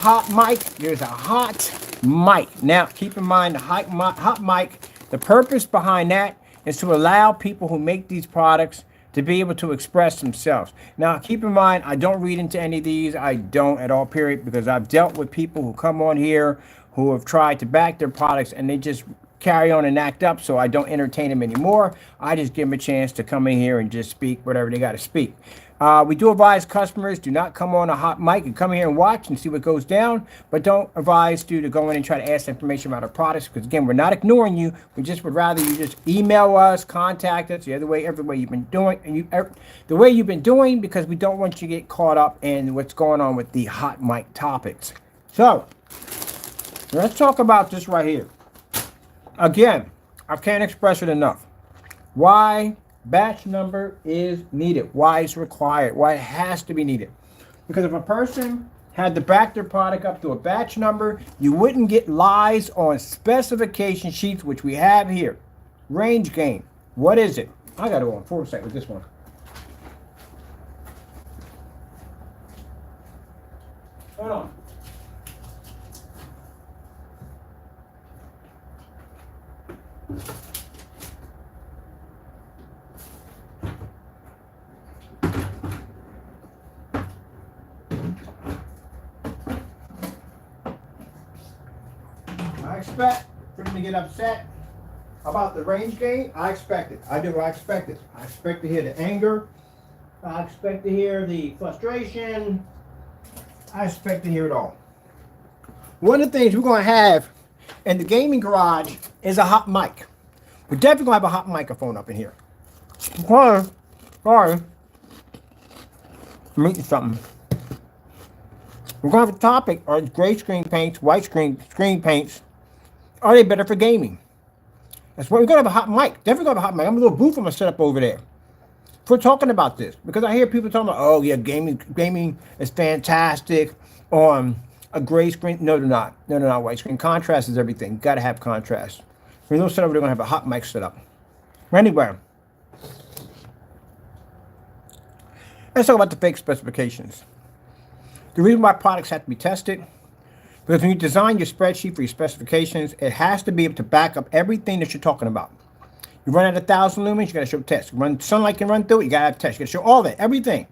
hot mic. There's a hot mic. Now, keep in mind the hot mic, the purpose behind that is to allow people who make these products to be able to express themselves. Now, keep in mind, I don't read into any of these. I don't at all, period, because I've dealt with people who come on here who have tried to back their products and they just carry on and act up, so I don't entertain them anymore. I just give them a chance to come in here and just speak whatever they got to speak. We do advise customers do not come on a hot mic and come here and watch and see what goes down, but don't advise you to go in and try to ask information about our products, because again, we're not ignoring you. We just would rather you just email us, contact us, the other way, every way you've been doing, the way you've been doing, because we don't want you to get caught up in what's going on with the hot mic topics. So let's talk about this right here. Again, I can't express it enough. Why batch number is needed, why it's required, why it has to be needed. Because if a person had to back their product up to a batch number, you wouldn't get lies on specification sheets, which we have here. Range gain. What is it? I got to go on foresight with this one. Hold on. I expect for them to get upset about the range gain. I expect it. I do. I expect it. I expect to hear the anger. I expect to hear the frustration. I expect to hear it all. One of the things we're going to have in the gaming garage is a hot mic. We're definitely going to have a hot microphone up in here. Sorry. I'm eating something. We're going to have a topic, are gray screen paints, white screen paints, are they better for gaming? That's why we're going to have a hot mic. Definitely going to have a hot mic. I'm a little booth I'm going to set up over there. If we're talking about this, because I hear people talking about, oh yeah, gaming is fantastic on a gray screen. No, they're not. No, they're not white screen. Contrast is everything. Got to have contrast. For those set up, they're going to have a hot mic set up. Anyway, let's talk about the fake specifications. The reason why products have to be tested, because when you design your spreadsheet for your specifications, it has to be able to back up everything that you're talking about. You run at 1,000 lumens, you got to show tests. Sunlight can run through it, you got to have tests. You got to show all that, everything.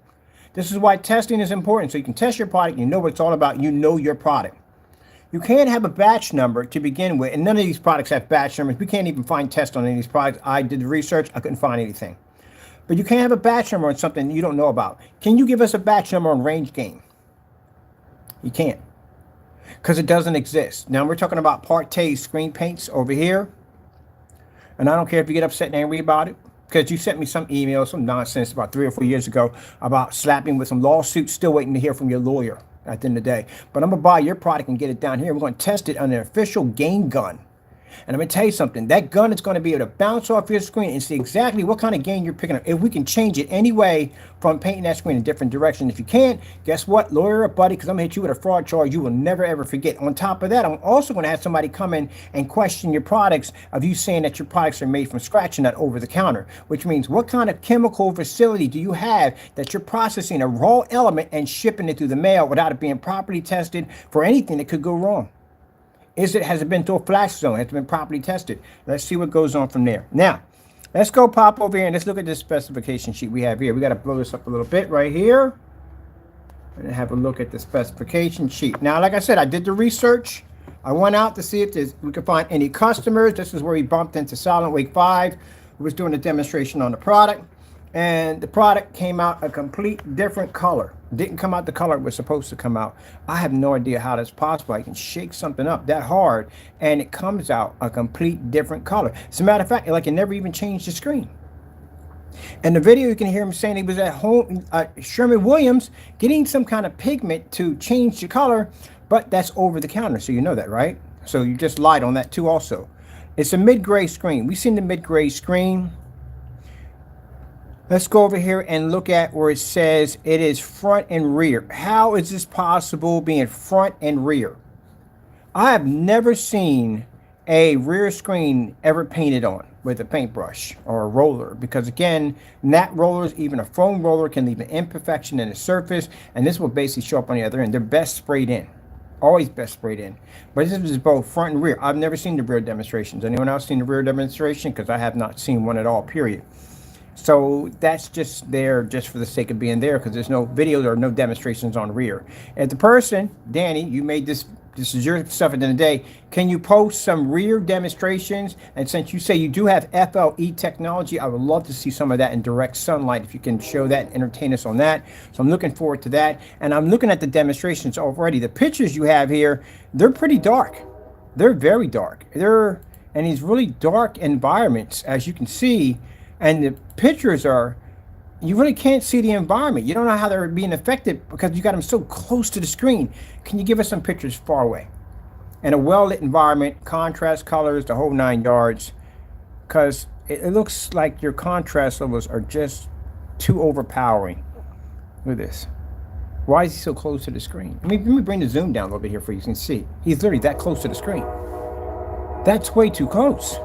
This is why testing is important, so you can test your product, you know what it's all about, you know your product. You can't have a batch number to begin with, and none of these products have batch numbers. We can't even find tests on any of these products. I did the research, I couldn't find anything. But you can't have a batch number on something you don't know about. Can you give us a batch number on range gain? You can't, because it doesn't exist. Now we're talking about Parte screen paints over here, and I don't care if you get upset and angry about it, because you sent me some email, some nonsense about 3 or 4 years ago about slapping with some lawsuits, still waiting to hear from your lawyer at the end of the day. But I'm going to buy your product and get it down here. We're going to test it on an official game gun. And I'm going to tell you something. That gun is going to be able to bounce off your screen and see exactly what kind of gain you're picking up. If we can change it anyway from painting that screen in different directions. If you can't, guess what? Lawyer up, buddy, because I'm going to hit you with a fraud charge you will never, ever forget. On top of that, I'm also going to have somebody come in and question your products of you saying that your products are made from scratch and not over the counter. Which means, what kind of chemical facility do you have that you're processing a raw element and shipping it through the mail without it being properly tested for anything that could go wrong? Has it been to a flash zone? Has it been properly tested? Let's see what goes on from there. Now, let's go pop over here and let's look at this specification sheet we have here. We got to blow this up a little bit right here and have a look at the specification sheet. Now, like I said, I did the research. I went out to see if we could find any customers. This is where we bumped into Silent Wake 5, who was doing a demonstration on the product. And the product came out a complete different color. Didn't come out the color it was supposed to come out. I have no idea how that's possible. I can shake something up that hard and it comes out a complete different color. As a matter of fact, like it never even changed the screen. In the video, you can hear him saying he was at home, Sherwin-Williams, getting some kind of pigment to change the color, but that's over the counter, so you know that, right? So you just lied on that too also. It's a mid-gray screen. We've seen the mid-gray screen. Let's go over here and look at where it says it is front and rear. How is this possible being front and rear? I have never seen a rear screen ever painted on with a paintbrush or a roller, because again, matte rollers, even a foam roller, can leave an imperfection in the surface, and this will basically show up on the other end. They're best sprayed in. Always best sprayed in. But this is both front and rear. I've never seen the rear demonstrations. Anyone else seen the rear demonstration? Because I have not seen one at all, period. So that's just there just for the sake of being there, because there's no videos or no demonstrations on rear. If the person, Danny, you made this is your stuff at the end of the day, can you post some rear demonstrations? And since you say you do have FLE technology, I would love to see some of that in direct sunlight, if you can show that, entertain us on that. So I'm looking forward to that. And I'm looking at the demonstrations already. The pictures you have here, they're pretty dark. They're very dark. They're in these really dark environments, as you can see. And the pictures are, you really can't see the environment. You don't know how they're being affected because you got them so close to the screen. Can you give us some pictures far away? In a well-lit environment, contrast colors, the whole 9 yards. Because it looks like your contrast levels are just too overpowering. Look at this. Why is he so close to the screen? Let me bring the zoom down a little bit here for you can see. He's literally that close to the screen. That's way too close.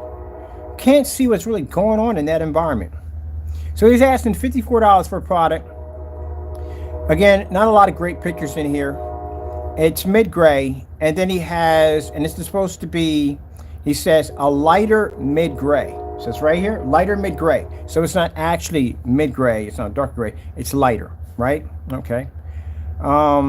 Can't see what's really going on in that environment. So he's asking $54 for a product. Again, not a lot of great pictures in here. It's mid-gray, and then he has, and this is supposed to be, he says, a lighter mid-gray. So it's right here, lighter mid-gray. So it's not actually mid-gray, it's not dark gray, it's lighter, right? Okay. Let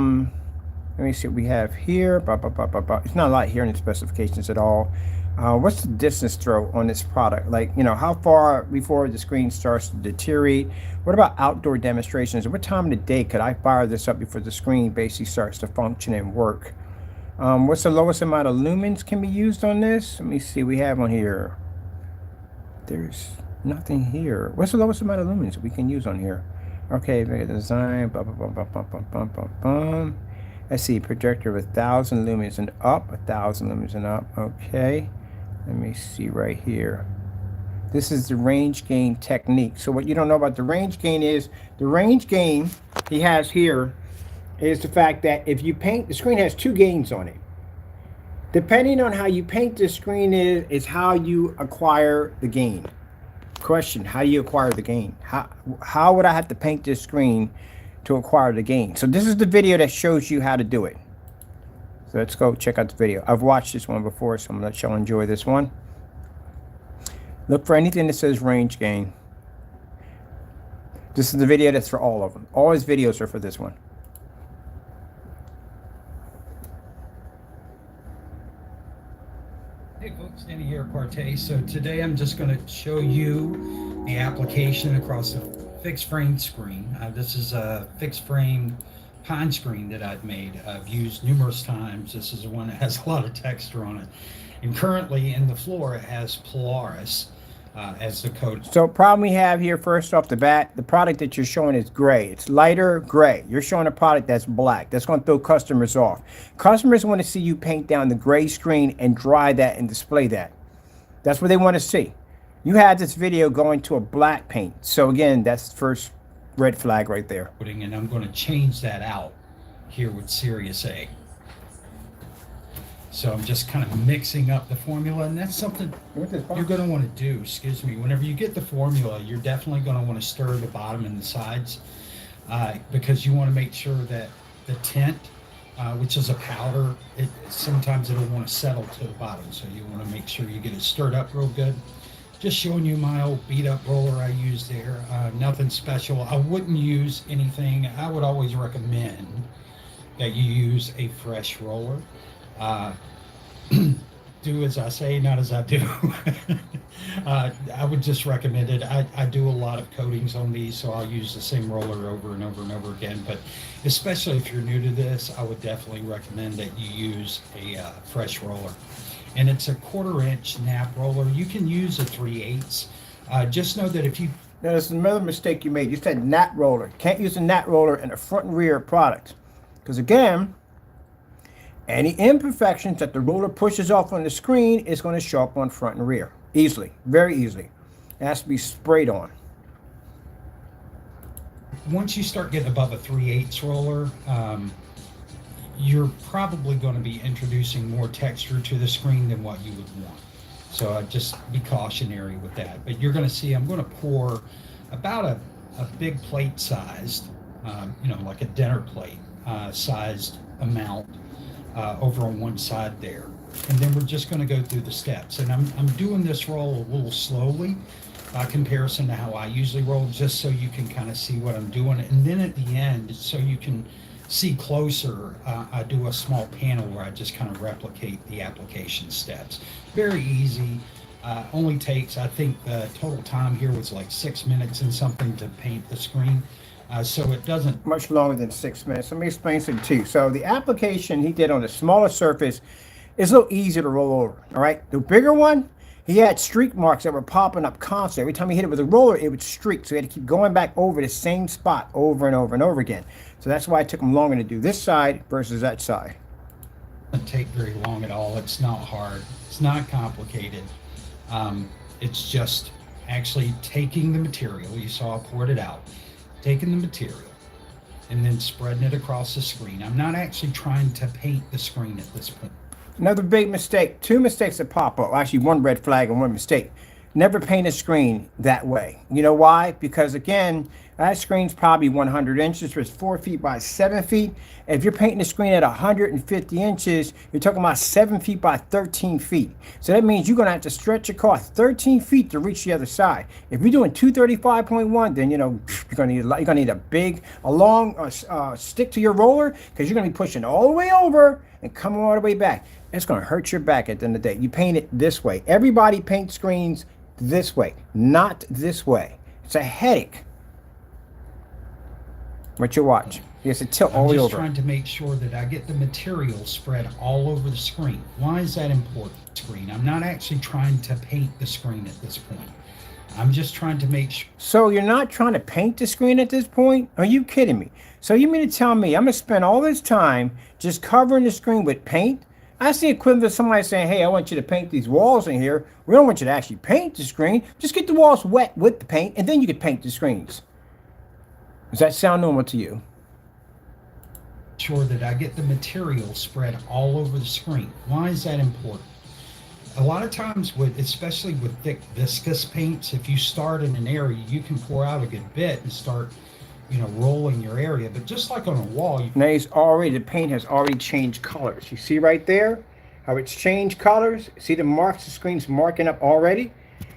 me see what we have here. It's not a lot here in the specifications at all. What's the distance throw on this product? Like, you know, how far before the screen starts to deteriorate? What about outdoor demonstrations? What time of the day could I fire this up before the screen basically starts to function and work? What's the lowest amount of lumens can be used on this? Let me see, we have on here. There's nothing here. What's the lowest amount of lumens we can use on here? Okay, design, Let's see, projector with 1,000 lumens and up, 1,000 lumens and up. Okay, let me see right here. This is the range gain technique. So what you don't know about the range gain is, the range gain he has here is the fact that if you paint, the screen has 2 gains on it. Depending on how you paint the screen is how you acquire the gain. Question, how do you acquire the gain? How would I have to paint this screen to acquire the gain? So this is the video that shows you how to do it. So let's go check out the video. I've watched this one before, so I'm gonna let y'all enjoy this one. Look for anything that says range gain. This is the video that's for all of them. All his videos are for this one. Hey folks, Danny here at Partay. So today I'm just going to show you the application across the fixed frame screen. This is a fixed frame pine screen that I've made. I've used numerous times. This is the one that has a lot of texture on it. And currently in the floor it has Polaris as the coat. So problem we have here, first off the bat, the product that you're showing is gray. It's lighter gray. You're showing a product that's black. That's going to throw customers off. Customers want to see you paint down the gray screen and dry that and display that. That's what they want to see. You had this video going to a black paint. So again, that's the first red flag right there. And I'm going to change that out here with Sirius A. So I'm just kind of mixing up the formula, and that's something you're going to want to do, excuse me. Whenever you get the formula, you're definitely going to want to stir the bottom and the sides because you want to make sure that the tint, which is a powder, sometimes it'll want to settle to the bottom. So you want to make sure you get it stirred up real good. Just showing you my old beat up roller I use there. Nothing special. I wouldn't use anything. I would always recommend that you use a fresh roller. Do as I say, not as I do. I would just recommend it. I do a lot of coatings on these, so I'll use the same roller over and over and over again. But especially if you're new to this, I would definitely recommend that you use a fresh roller. And it's a 1/4 inch nap roller. You can use a 3/8. Just know that if you... Now, there's another mistake you made. You said nap roller. Can't use a nap roller in a front and rear product. Because again, any imperfections that the roller pushes off on the screen is going to show up on front and rear. Easily. Very easily. It has to be sprayed on. Once you start getting above a 3/8 roller, you're probably going to be introducing more texture to the screen than what you would want. So just be cautionary with that. But you're going to see I'm going to pour about a big plate sized, like a dinner plate sized amount over on one side there. And then we're just going to go through the steps. And I'm doing this roll a little slowly by comparison to how I usually roll, just so you can kind of see what I'm doing. And then at the end, so you can see closer, I do a small panel where I just kind of replicate the application steps. Very easy. Only takes, I think the total time here was like 6 minutes and something to paint the screen. So it doesn't much longer than 6 minutes. Let me explain something to you. So the application he did on the smaller surface is a little easier to roll over. All right. The bigger one, he had streak marks that were popping up constantly. Every time he hit it with a roller, it would streak. So he had to keep going back over the same spot over and over and over again. So that's why it took him longer to do this side versus that side. It doesn't take very long at all. It's not hard. It's not complicated. It's just actually taking the material. You saw I poured it out. Taking the material and then spreading it across the screen. I'm not actually trying to paint the screen at this point. Another big mistake, two mistakes that pop up. Actually, one red flag and one mistake. Never paint a screen that way. You know why? Because again, that screen's probably 100 inches, so it's 4 feet by 7 feet. If you're painting the screen at 150 inches, you're talking about 7 feet by 13 feet. So that means you're gonna have to stretch your car 13 feet to reach the other side. If you're doing 235.1, then you know you're gonna need a long stick to your roller, because you're gonna be pushing all the way over and coming all the way back. It's gonna hurt your back at the end of the day. You paint it this way. Everybody paints screens this way, not this way. It's a headache. What you watch? He has to tilt all the way over. I'm just trying to make sure that I get the material spread all over the screen. Why is that important? Screen. I'm not actually trying to paint the screen at this point. I'm just trying to make sure. So you're not trying to paint the screen at this point? Are you kidding me? So you mean to tell me I'm gonna spend all this time just covering the screen with paint? That's the equivalent of somebody saying, hey, I want you to paint these walls in here. We don't want you to actually paint the screen. Just get the walls wet with the paint, and then you can paint the screens. Does that sound normal to you? Sure that I get the material spread all over the screen. Why is that important? A lot of times, especially with thick viscous paints, if you start in an area, you can pour out a good bit and start, rolling your area. But just like on a wall, now the paint has already changed colors. You see right there how it's changed colors? See the marks, the screen's marking up already?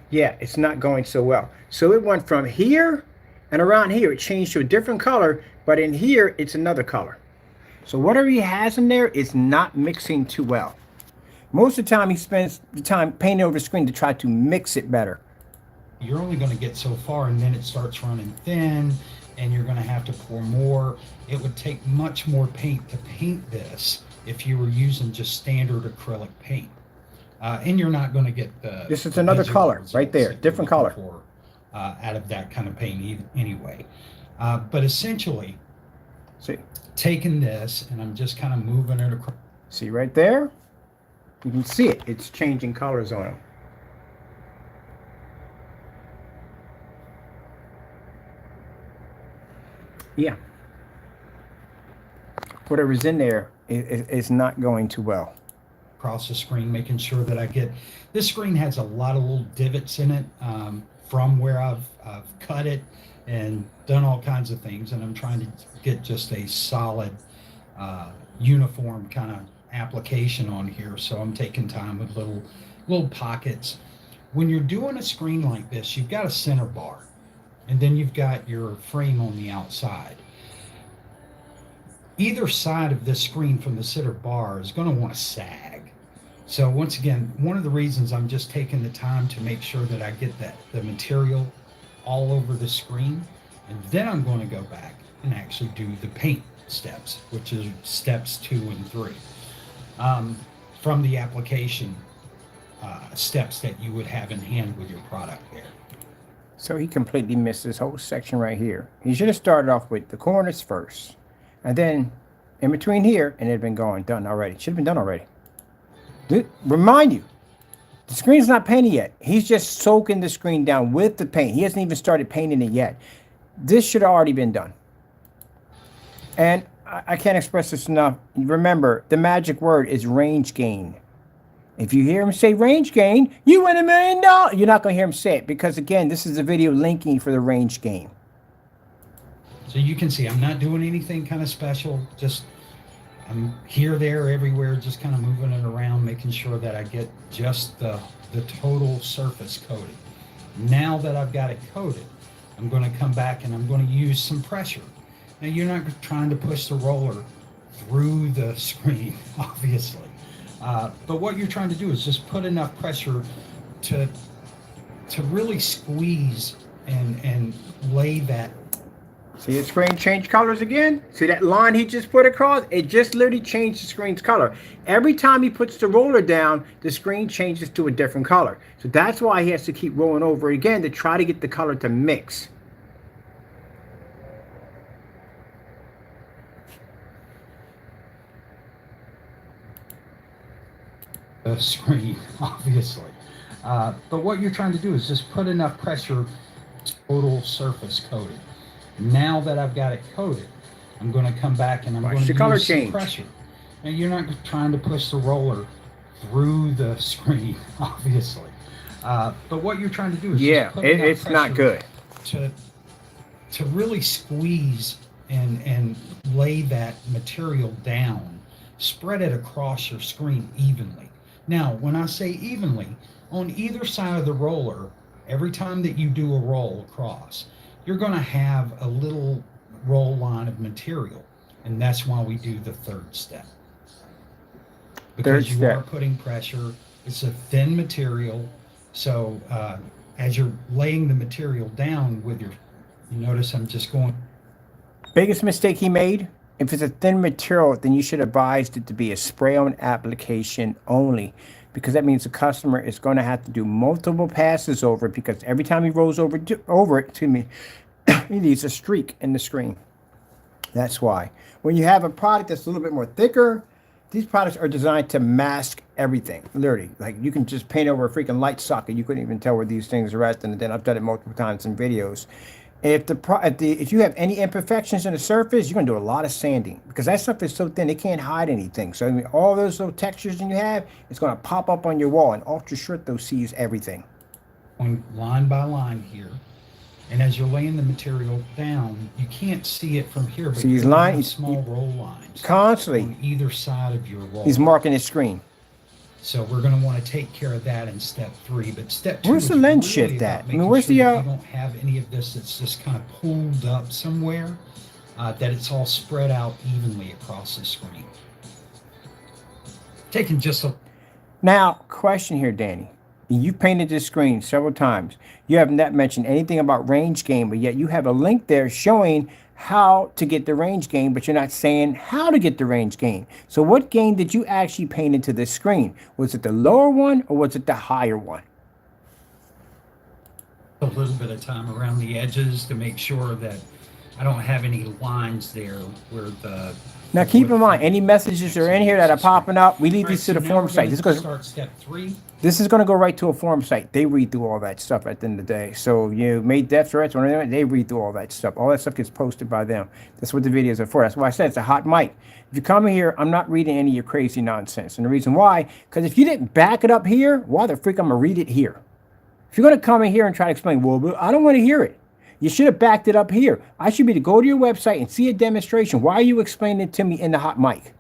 Yeah, it's not going so well. So it went from here and around here, it changed to a different color, but in here, it's another color. So whatever he has in there is not mixing too well. Most of the time, he spends the time painting over the screen to try to mix it better. You're only going to get so far, and then it starts running thin, and you're going to have to pour more. It would take much more paint to paint this if you were using just standard acrylic paint. And you're not going to get the... This is another color right there, different color. Out of that kind of paint anyway. But essentially, see, taking this, and I'm just kind of moving it across. See right there? You can see it. It's changing colors on them. Yeah. Whatever's in there is not going too well. Across the screen, making sure that I get... This screen has a lot of little divots in it from where I've cut it and done all kinds of things, and I'm trying to get just a solid, uniform kind of application on here. So I'm taking time with little pockets. When you're doing a screen like this, you've got a center bar, and then you've got your frame on the outside. Either side of this screen from the center bar is going to want to sag. So once again, one of the reasons I'm just taking the time to make sure that I get the material all over the screen, and then I'm going to go back and actually do the paint steps, which is steps 2 and 3. From the application steps that you would have in hand with your product there. So he completely missed this whole section right here. He should have started off with the corners first, and then in between here, and it had been done already. Should have been done already. Remind you, the screen's not painted yet. He's just soaking the screen down with the paint. He hasn't even started painting it yet. This should have already been done. And I can't express this enough. Remember, the magic word is range gain. If you hear him say range gain, you win $1 million. You're not going to hear him say it because, again, this is a video linking for the range gain. So you can see I'm not doing anything kind of special. Just I'm here, there, everywhere, just kind of moving it around, making sure that I get just the total surface coated. Now that I've got it coated, I'm going to come back and I'm going to use some pressure. Now you're not trying to push the roller through the screen, obviously. But what you're trying to do is just put enough pressure to really squeeze and lay that. See the screen change colors again? See that line he just put across? It just literally changed the screen's color. Every time he puts the roller down, the screen changes to a different color. So that's why he has to keep rolling over again to try to get the color to mix. The screen, obviously. But what you're trying to do is just put enough pressure, total surface coated. Now that I've got it coated, I'm going to come back and I'm going to use some pressure. Now you're not trying to push the roller through the screen, obviously. But what you're trying to do is just put enough it's not good to really squeeze and lay that material down, spread it across your screen evenly. Now, when I say evenly, on either side of the roller, every time that you do a roll across, you're going to have a little roll line of material. And that's why we do the third step. Because you are putting pressure. It's a thin material. So as you're laying the material down with you notice I'm just going. Biggest mistake he made, if it's a thin material, then you should advise it to be a spray-on application only, because that means the customer is going to have to do multiple passes over it, because every time he rolls over it, to me, he needs a streak in the screen. That's why. When you have a product that's a little bit more thicker, these products are designed to mask everything, literally. Like, you can just paint over a freaking light socket. You couldn't even tell where these things are at, and then I've done it multiple times in videos. If you have any imperfections in the surface, you're going to do a lot of sanding, because that stuff is so thin, it can't hide anything. So I mean, all those little textures that you have, it's going to pop up on your wall, and ultra short though sees everything. Going line by line here, and as you're laying the material down, you can't see it from here, but see, he's small roll lines constantly on either side of your roll. He's marking his screen. So we're going to want to take care of that in step 3. But step 2, where's the lens shift at? I mean, where's the? You don't have any of this that's just kind of pulled up somewhere. That it's all spread out evenly across the screen. Taking just a. Now, question here, Danny. You've painted this screen several times. You have not mentioned anything about range gain, but yet you have a link there showing how to get the range gain, but you're not saying how to get the range gain. So what gain did you actually paint into this screen? Was it the lower one or was it the higher one? A little bit of time around the edges to make sure that I don't have any lines there where the. Now keep in mind, any messages are in here that are popping up, we leave these to the forum site. This is going to start step 3. This is going to go right to a forum site. They read through all that stuff at the end of the day. So you made death threats or anything, they read through all that stuff. All that stuff gets posted by them. That's what the videos are for. That's why I said it's a hot mic. If you come in here, I'm not reading any of your crazy nonsense. And the reason why, because if you didn't back it up here, why the freak I'm going to read it here? If you're going to come in here and try to explain, well, I don't want to hear it. You should have backed it up here. I should be to go to your website and see a demonstration. Why are you explaining it to me in the hot mic?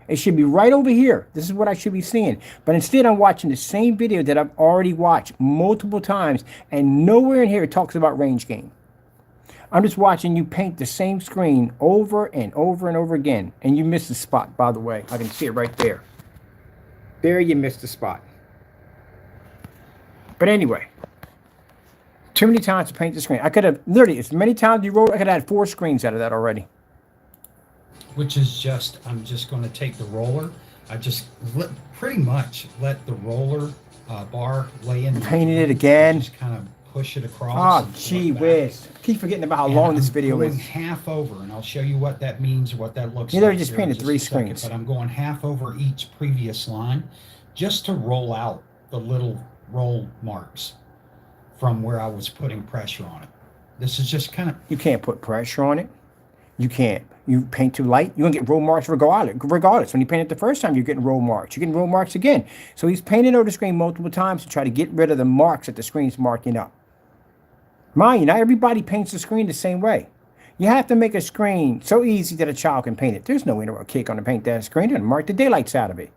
It should be right over here. This is what I should be seeing. But instead, I'm watching the same video that I've already watched multiple times, and nowhere in here it talks about range gain. I'm just watching you paint the same screen over and over and over again. And you missed the spot, by the way. I can see it right there. There you missed the spot. But anyway, too many times to paint the screen. I could have, literally, as many times you wrote, I could have had 4 screens out of that already. Which is just, I'm just going to take the roller. I just pretty much let the roller bar lay in. Painted it again. Just kind of push it across. Oh, gee whiz. Keep forgetting about how long this video is. I'm going half over, and I'll show you what that means, what that looks like. You literally just painted 3 screens. But I'm going half over each previous line just to roll out the little roll marks from where I was putting pressure on it. This is just kind of. You can't put pressure on it. You can't. You paint too light, you're going to get roll marks regardless. When you paint it the first time, you're getting roll marks. You're getting roll marks again. So he's painted over the screen multiple times to try to get rid of the marks that the screen's marking up. Mind you, not everybody paints the screen the same way. You have to make a screen so easy that a child can paint it. There's no way a kid going to paint that screen and mark the daylights out of it.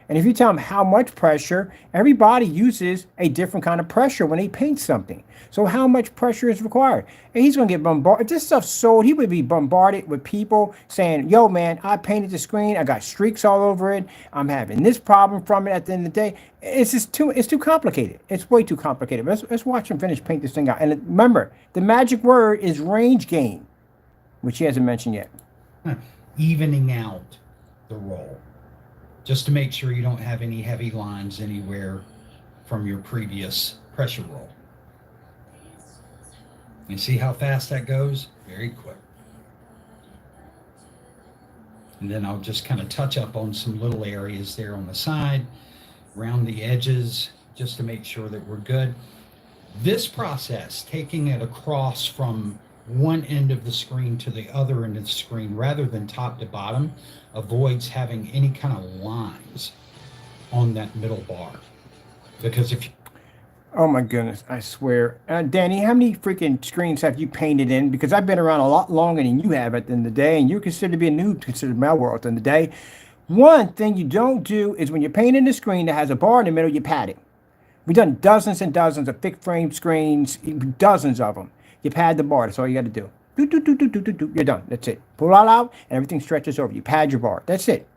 And if you tell them how much pressure, everybody uses a different kind of pressure when they paint something. So how much pressure is required? And he's going to get bombarded. If this stuff's sold, he would be bombarded with people saying, yo, man, I painted the screen. I got streaks all over it. I'm having this problem from it at the end of the day. It's too complicated. It's way too complicated. Let's watch him finish paint this thing out. And remember, the magic word is range gain, which he hasn't mentioned yet. Evening out the roll, just to make sure you don't have any heavy lines anywhere from your previous pressure roll. You see how fast that goes? Very quick. And then I'll just kind of touch up on some little areas there on the side, around the edges, just to make sure that we're good. This process, taking it across from one end of the screen to the other end of the screen rather than top to bottom, avoids having any kind of lines on that middle bar. Because if you... Oh my goodness, I swear. Danny, how many freaking screens have you painted in? Because I've been around a lot longer than you have at the end of the day, and you're considered to be a noob considered my world at the end of the day. One thing you don't do is when you're painting a screen that has a bar in the middle, you pad it. We've done dozens and dozens of fixed frame screens, dozens of them. You pad the bar, that's all you got to do. You're done, that's it. Pull it all out, and everything stretches over. You pad your bar, that's it.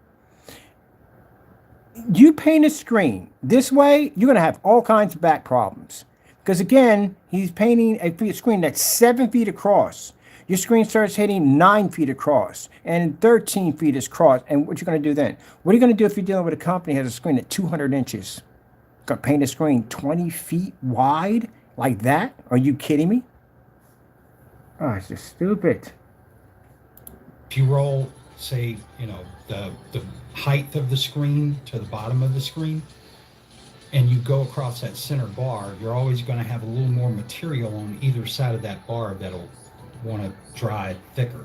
You paint a screen this way, you're going to have all kinds of back problems. Because again, he's painting a screen that's 7 feet across. Your screen starts hitting 9 feet across and 13 feet across. And what you're going to do then? What are you going to do if you're dealing with a company that has a screen at 200 inches? Going to paint a screen 20 feet wide like that? Are you kidding me? Oh, it's just stupid. If you roll, say, you know, the height of the screen to the bottom of the screen, and you go across that center bar, you're always going to have a little more material on either side of that bar that'll want to dry thicker.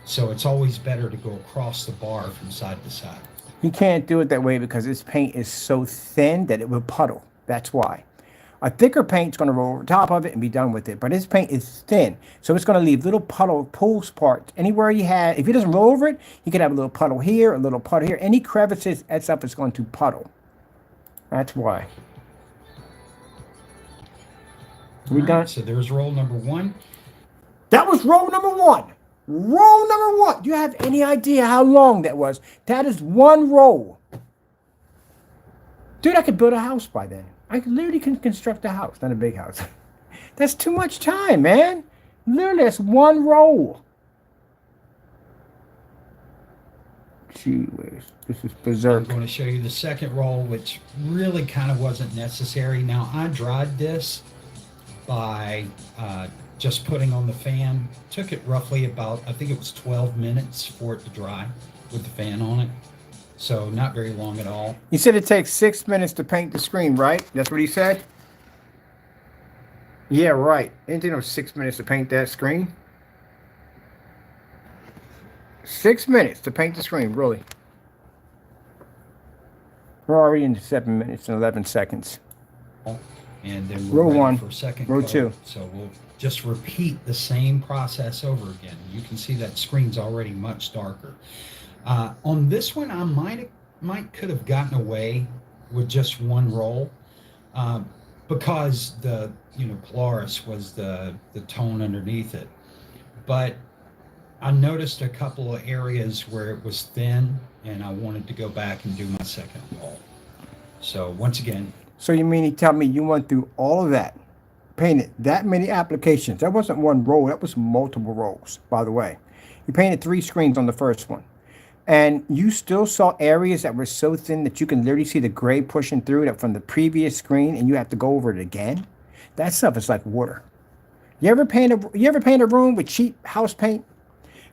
So it's always better to go across the bar from side to side. You can't do it that way because this paint is so thin that it will puddle. That's why. A thicker paint's going to roll over top of it and be done with it. But this paint is thin, so it's going to leave little pools parts. Anywhere you have, if it doesn't roll over it, you can have a little puddle here, a little puddle here. Any crevices, that stuff is going to puddle. That's why. We done? So there's roll number one. That was roll number one. Roll number one. Do you have any idea how long that was? That is one roll. Dude, I could build a house by then. I literally can construct a house, not a big house. That's too much time, man. Literally, that's one roll. Gee whiz, this is berserk. I'm going to show you the second roll, which really kind of wasn't necessary. Now, I dried this by just putting on the fan. Took it roughly about, I think it was 12 minutes for it to dry with the fan on it. So not very long at all. He said it takes 6 minutes to paint the screen, right? That's what he said? Yeah, right. Anything of 6 minutes to paint that screen? 6 minutes to paint the screen, really. We're already into 7 minutes and 11 seconds. And then we're row ready one, for second row coat. two. So we'll just repeat the same process over again. You can see that screen's already much darker. On this one, I could have gotten away with just one roll because the Polaris was the tone underneath it. But I noticed a couple of areas where it was thin, and I wanted to go back and do my second roll. So once again. So you mean he tell me you went through all of that, painted that many applications? That wasn't one roll. That was multiple rolls, by the way. You painted 3 screens on the first one. And you still saw areas that were so thin that you can literally see the gray pushing through that from the previous screen, and you have to go over it again? That stuff is like water. You ever paint a room with cheap house paint?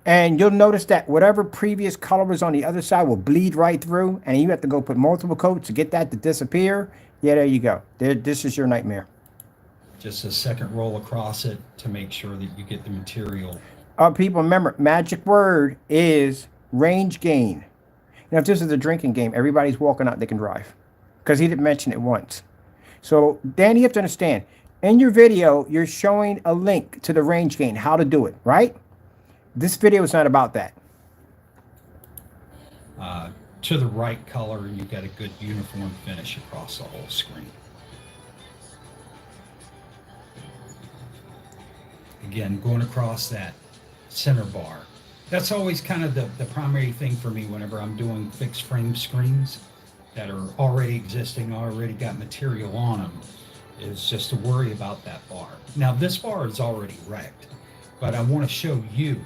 And you'll notice that whatever previous color was on the other side will bleed right through, and you have to go put multiple coats to get that to disappear. Yeah, there you go. This is your nightmare. Just a second roll across it to make sure that you get the material. People, remember, magic word is range gain. Now, if this is a drinking game, everybody's walking out, they can drive. Because he didn't mention it once. So, Danny, you have to understand, in your video, you're showing a link to the range gain, how to do it, right? This video is not about that. To the right color, and you got a good uniform finish across the whole screen. Again, going across that center bar. That's always kind of the primary thing for me whenever I'm doing fixed frame screens that are already existing, already got material on them, is just to worry about that bar. Now, this bar is already wrecked, but I want to show you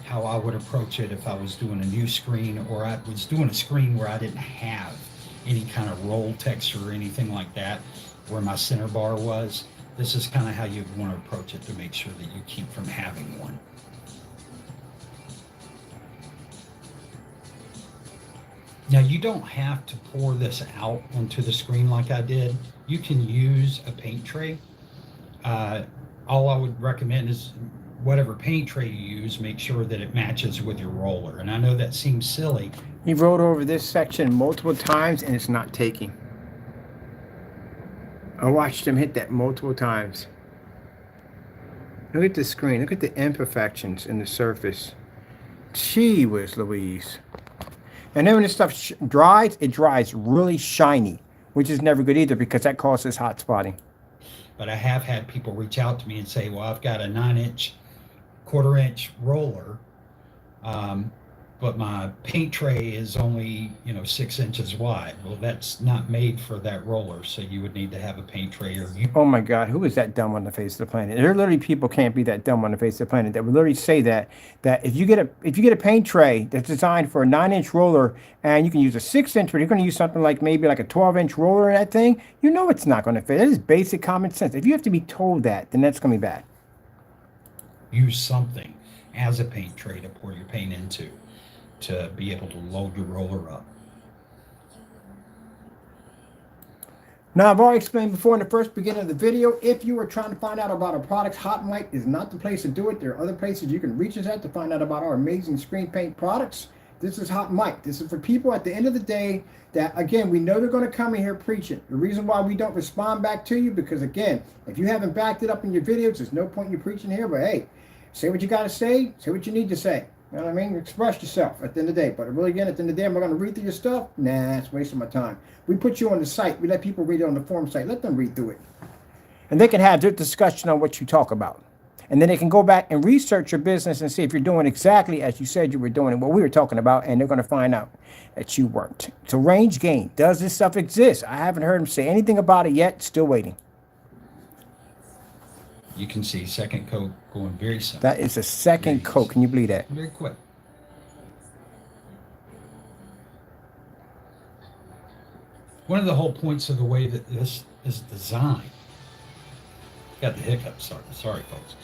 how I would approach it if I was doing a new screen, or I was doing a screen where I didn't have any kind of roll texture or anything like that, where my center bar was. This is kind of how you'd want to approach it to make sure that you keep from having one. Now, you don't have to pour this out onto the screen like I did. You can use a paint tray. All I would recommend is whatever paint tray you use, make sure that it matches with your roller. And I know that seems silly. He wrote over this section multiple times and it's not taking. I watched him hit that multiple times. Look at the screen. Look at the imperfections in the surface. Gee whiz Louise. And then when this stuff dries, it dries really shiny, which is never good either because that causes hot spotting. But I have had people reach out to me and say, well, I've got a 9-inch, quarter-inch roller, but my paint tray is only 6 inches wide. Well, that's not made for that roller, so you would need to have a paint tray. Or oh my God, who is that dumb on the face of the planet? There are literally people can't be that dumb on the face of the planet that would literally say that if you get a paint tray that's designed for a 9-inch roller and you can use a 6-inch, but you're going to use something like maybe like a 12-inch roller in that thing, you know it's not going to fit. That is basic common sense. If you have to be told that, then that's going to be bad. Use something as a paint tray to pour your paint into, to be able to load your roller up. Now, I've already explained before in the first beginning of the video, if you are trying to find out about our products, Hot Mic is not the place to do it. There are other places you can reach us at to find out about our amazing screen paint products. This is Hot Mic. This is for people at the end of the day that, again, we know they're going to come in here preaching. The reason why we don't respond back to you, because, again, if you haven't backed it up in your videos, there's no point in you preaching here. But, hey, say what you got to say what you need to say. You know what I mean? Express yourself at the end of the day. But really, again, at the end of the day, am I going to read through your stuff? Nah, it's wasting my time. We put you on the site. We let people read it on the forum site. Let them read through it. And they can have their discussion on what you talk about. And then they can go back and research your business and see if you're doing exactly as you said you were doing and what we were talking about. And they're going to find out that you weren't. So range gain. Does this stuff exist? I haven't heard them say anything about it yet. Still waiting. You can see second coat going very simple. That is a second coat. Can you believe that? Very quick. One of the whole points of the way that this is designed, got the hiccups, sorry folks.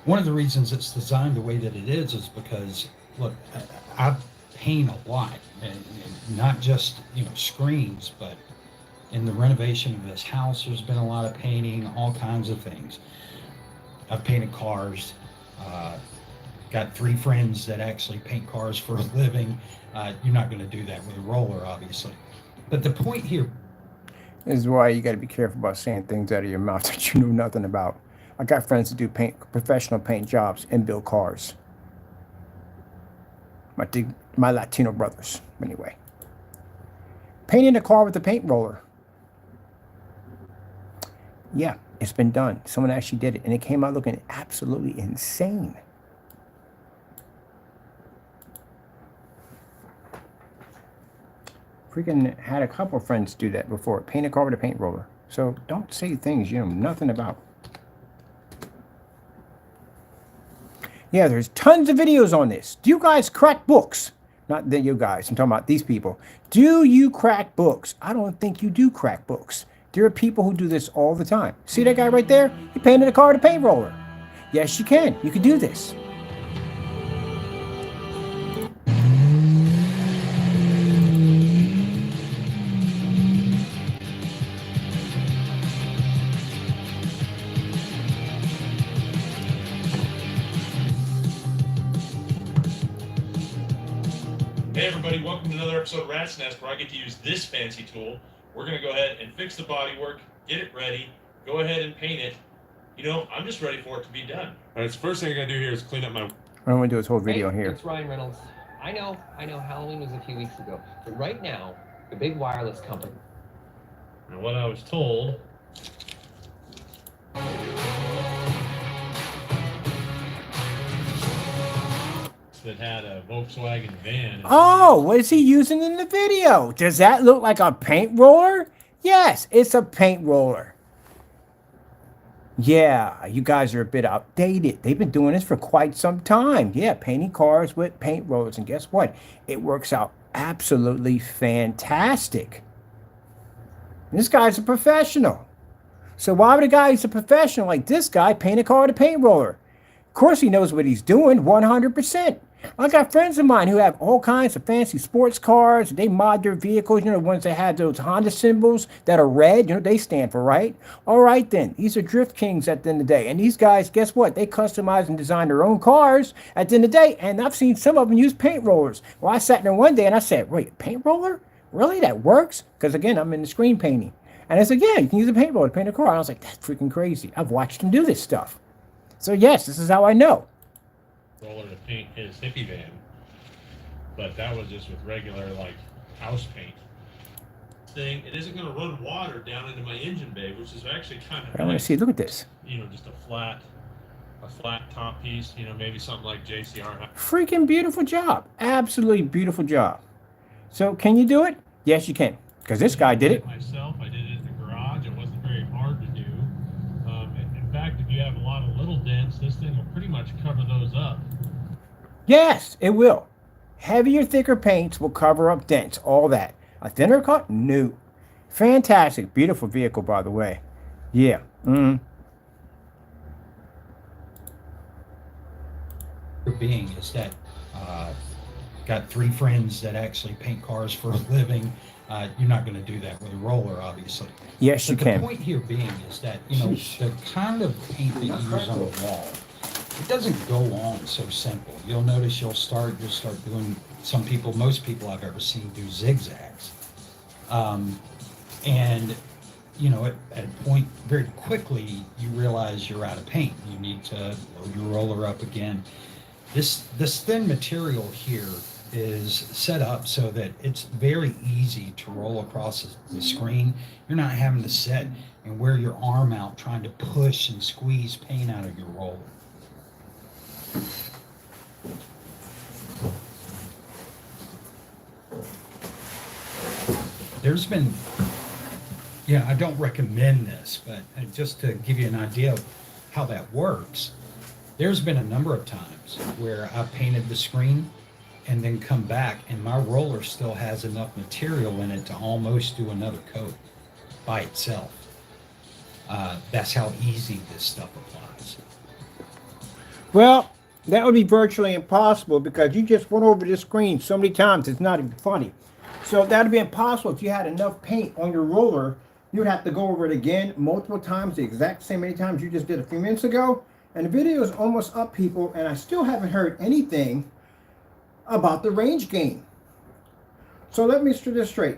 One of the reasons it's designed the way that it is because, look, I paint a lot, and not just screens, but in the renovation of this house, there's been a lot of painting, all kinds of things. I've painted cars, got 3 friends that actually paint cars for a living. You're not going to do that with a roller, obviously. But the point here is why you got to be careful about saying things out of your mouth that you know nothing about. I got friends that do professional paint jobs and build cars. My Latino brothers, anyway. Painting a car with a paint roller. Yeah, it's been done. Someone actually did it, and it came out looking absolutely insane. Freaking had a couple friends do that before. Paint a car with a paint roller. So don't say things you know nothing about. Yeah, there's tons of videos on this. Do you guys crack books? Not that you guys. I'm talking about these people. Do you crack books? I don't think you do crack books. There are people who do this all the time. See that guy right there? He painted a car with a paint roller. Yes, you can. You can do this. Hey everybody, welcome to another episode of Rat's Nest where I get to use this fancy tool. We're going to go ahead and fix the bodywork, get it ready, go ahead and paint it. I'm just ready for it to be done. All right, so first thing I gotta do here is clean up my I don't want to do this whole video Hey, here. it's Ryan Reynolds. I know, Halloween was a few weeks ago. But right now, the big wireless company. And what I was told that had a Volkswagen van. Oh, what is he using in the video? Does that look like a paint roller? Yes, it's a paint roller. Yeah, you guys are a bit outdated. They've been doing this for quite some time. Yeah, painting cars with paint rollers. And guess what? It works out absolutely fantastic. This guy's a professional. So why would a guy who's a professional like this guy paint a car with a paint roller? Of course he knows what he's doing, 100%. I got friends of mine who have all kinds of fancy sports cars. They mod their vehicles, the ones that have those Honda symbols that are red, they stand for right. All right then, these are drift kings at the end of the day. And these guys, guess what? They customize and design their own cars at the end of the day. And I've seen some of them use paint rollers. Well, I sat there one day and I said, wait, paint roller? Really? That works? Because again, I'm in the screen painting. And I said, yeah, you can use a paint roller to paint a car. And I was like, that's freaking crazy. I've watched them do this stuff. So yes, this is how I know. Roller to paint his hippie van, but that was just with regular house paint. Thing, it isn't going to run water down into my engine bay, which is actually kind of. I want to see. Look at this. Just a flat top piece. Maybe something like JCR. Freaking beautiful job. Absolutely beautiful job. So can you do it? Yes, you can. Because this guy did it. Myself, I did it in the garage. It wasn't very hard to do. In fact, if you have a lot of little dents, this thing will pretty much cover those up. Yes, it will. Heavier, thicker paints will cover up dents, all that. A thinner coat? No. Fantastic. Beautiful vehicle, by the way. Yeah. Being is that got 3 friends that actually paint cars for a living. You're not going to do that with a roller, obviously. Yes, but you can. The point here being is that, the kind of paint that you use on the wall, it doesn't go on so simple. You'll notice you'll start doing, most people I've ever seen do zigzags. And, at a point very quickly, you realize you're out of paint. You need to load your roller up again. This thin material here is set up so that it's very easy to roll across the screen. You're not having to sit and wear your arm out trying to push and squeeze paint out of your roller. There's been, I don't recommend this, but just to give you an idea of how that works, there's been a number of times where I've painted the screen and then come back and my roller still has enough material in it to almost do another coat by itself. That's how easy this stuff applies. Well, that would be virtually impossible because you just went over the screen so many times, it's not even funny. So that would be impossible. If you had enough paint on your roller, you would have to go over it again multiple times, the exact same many times you just did a few minutes ago. And the video is almost up, people, and I still haven't heard anything about the range gain. So let me set this straight.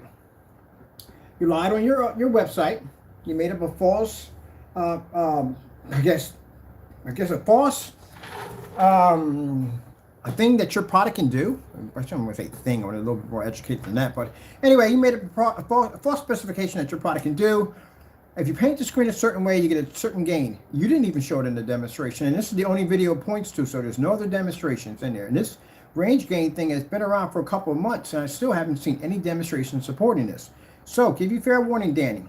You lied on your website. You made up a false, I guess a false a thing that your product can do. I shouldn't want to say thing. I want a little bit more educated than that. But anyway, you made a false specification that your product can do. If you paint the screen a certain way, you get a certain gain. You didn't even show it in the demonstration. And this is the only video it points to, so there's no other demonstrations in there. And this range gain thing has been around for a couple of months, and I still haven't seen any demonstration supporting this. So, give you fair warning, Danny.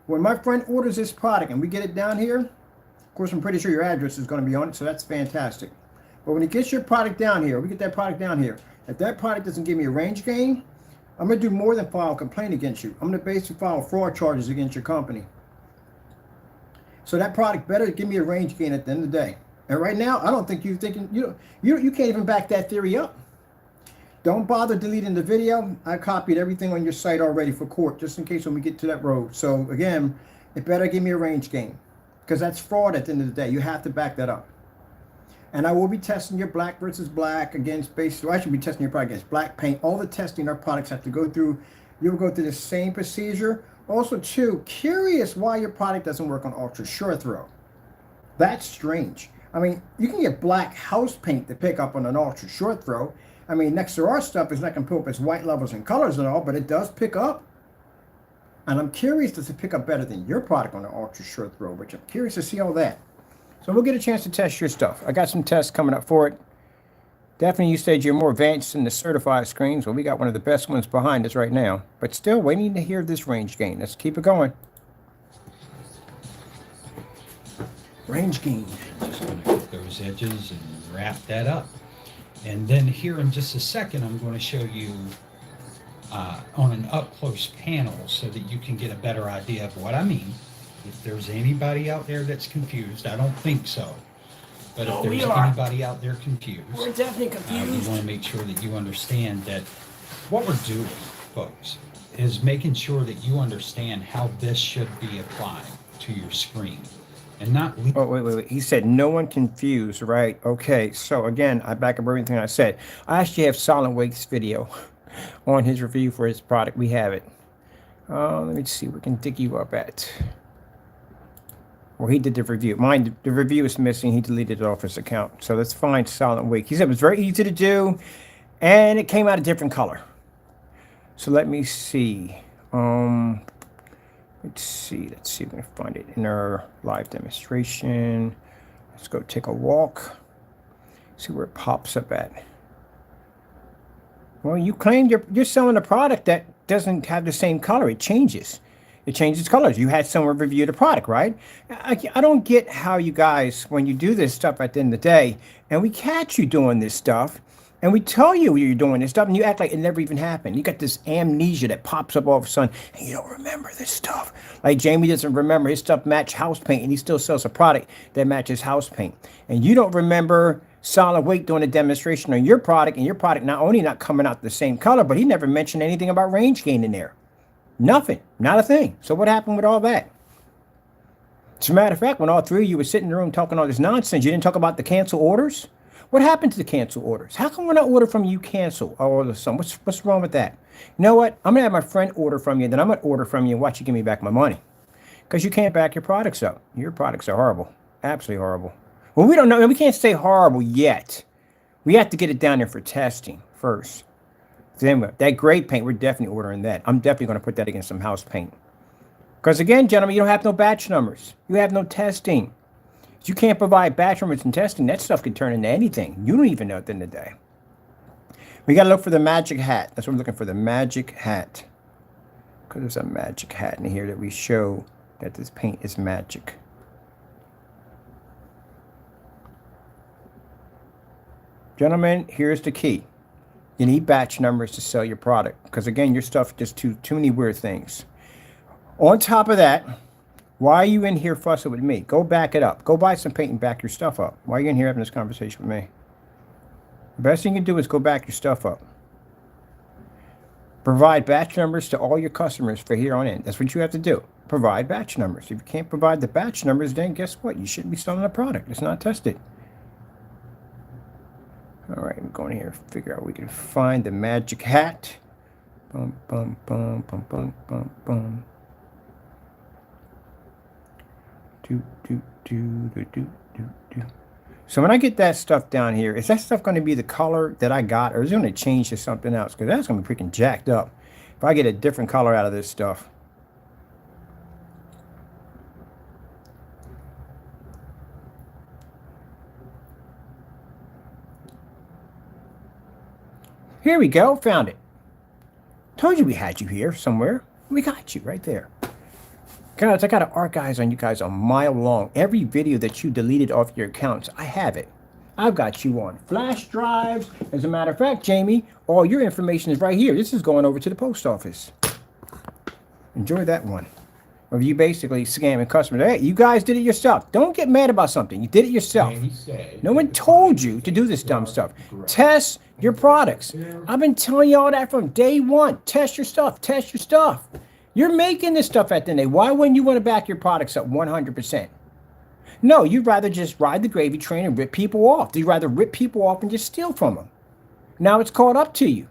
When my friend orders this product and we get it down here, of course, I'm pretty sure your address is going to be on it, so that's fantastic. But when he gets your product down here, we get that product down here, if that product doesn't give me a range gain, I'm going to do more than file a complaint against you. I'm going to basically file fraud charges against your company. So that product better give me a range gain at the end of the day. And right now, I don't think you're thinking, you can't even back that theory up. Don't bother deleting the video. I copied everything on your site already for court, just in case when we get to that road. So again, it better give me a range gain, because that's fraud at the end of the day. You have to back that up. And I will be testing your black versus black against base. Well, I should be testing your product against black paint. All the testing our products have to go through. You'll go through the same procedure. Also, too, curious why your product doesn't work on ultra short throw. That's strange. I mean, you can get black house paint to pick up on an ultra short throw. I mean, next to our stuff is not going to pull up its white levels and colors at all, but it does pick up. And I'm curious, does it pick up better than your product on an ultra short throw? Which I'm curious to see all that. So we'll get a chance to test your stuff. I got some tests coming up for it. Definitely you said you're more advanced in the certified screens. Well, we got one of the best ones behind us right now. But still waiting to hear this range gain. Let's keep it going. Range gain. Just going to get those edges and wrap that up. And then here in just a second, I'm going to show you on an up-close panel so that you can get a better idea of what I mean. If there's anybody out there that's confused, I don't think so. But if there's anybody out there confused, we're definitely confused. We want to make sure that you understand that what we're doing, folks, is making sure that you understand how this should be applied to your screen. And not oh, wait. He said no one confused, right? Okay, so again, I back up everything I said. I actually have Silent Wake's video on his review for his product. We have it. Let me see. We can dig you up at. Well, he did the review. Mine, the review is missing. He deleted it off his account. So let's find Silent Wake. He said it was very easy to do, and it came out a different color. So let me see. Let's see if we can find it in our live demonstration. Let's go take a walk. See where it pops up at. Well, you claimed you're selling a product that doesn't have the same color. It changes. It changes colors. You had someone review the product, right? I don't get how you guys, when you do this stuff at the end of the day, and we catch you doing this stuff, and we tell you you're doing this stuff, and you act like it never even happened. You got this amnesia that pops up all of a sudden, and you don't remember this stuff. Like Jamie doesn't remember his stuff match house paint, and he still sells a product that matches house paint. And you don't remember Solid Wake doing a demonstration on your product, and your product not only not coming out the same color, but he never mentioned anything about range gain in there. Nothing. Not a thing. So what happened with all that? As a matter of fact, when all three of you were sitting in the room talking all this nonsense, you didn't talk about the cancel orders? What happened to the cancel orders? How come when I order from you, cancel all of a sudden? What's wrong with that? You know what? I'm going to have my friend order from you, then I'm going to order from you and watch you give me back my money. Because you can't back your products up. Your products are horrible. Absolutely horrible. Well, we don't know. We can't say horrible yet. We have to get it down there for testing first. Then that gray paint, we're definitely ordering that. I'm definitely going to put that against some house paint. Because again, gentlemen, you don't have no batch numbers. You have no testing. If you can't provide batch numbers and testing, that stuff can turn into anything. You don't even know at the end of the day. We got to look for the magic hat. That's what I'm looking for, the magic hat. Because there's a magic hat in here that we show that this paint is magic. Gentlemen, here's the key. You need batch numbers to sell your product. Because again, your stuff just too many weird things. On top of that, why are you in here fussing with me? Go back it up. Go buy some paint and back your stuff up. Why are you in here having this conversation with me? The best thing you can do is go back your stuff up. Provide batch numbers to all your customers for here on in. That's what you have to do. Provide batch numbers. If you can't provide the batch numbers, then guess what? You shouldn't be selling a product. It's not tested. All right, I'm going here. Figure out we can find the magic hat. Bum, bum, bum, bum, bum, bum, bum. So when I get that stuff down here, is that stuff going to be the color that I got, or is it going to change to something else? Because that's going to be freaking jacked up if I get a different color out of this stuff. Here we go. Found it. Told you we had you here somewhere. We got you right there. Guys, I got an archives on you guys a mile long. Every video that you deleted off your accounts, I have it. I've got you on flash drives. As a matter of fact, Jamie, all your information is right here. This is going over to the post office. Enjoy that one. Of you basically scamming customers. Hey, you guys did it yourself. Don't get mad about something. You did it yourself. No one told you to do this dumb stuff. Test your products. I've been telling you all that from day one. Test your stuff. Test your stuff. You're making this stuff at the end of the day. Why wouldn't you want to back your products up 100%? No, you'd rather just ride the gravy train and rip people off. You'd rather rip people off and just steal from them. Now it's caught up to you.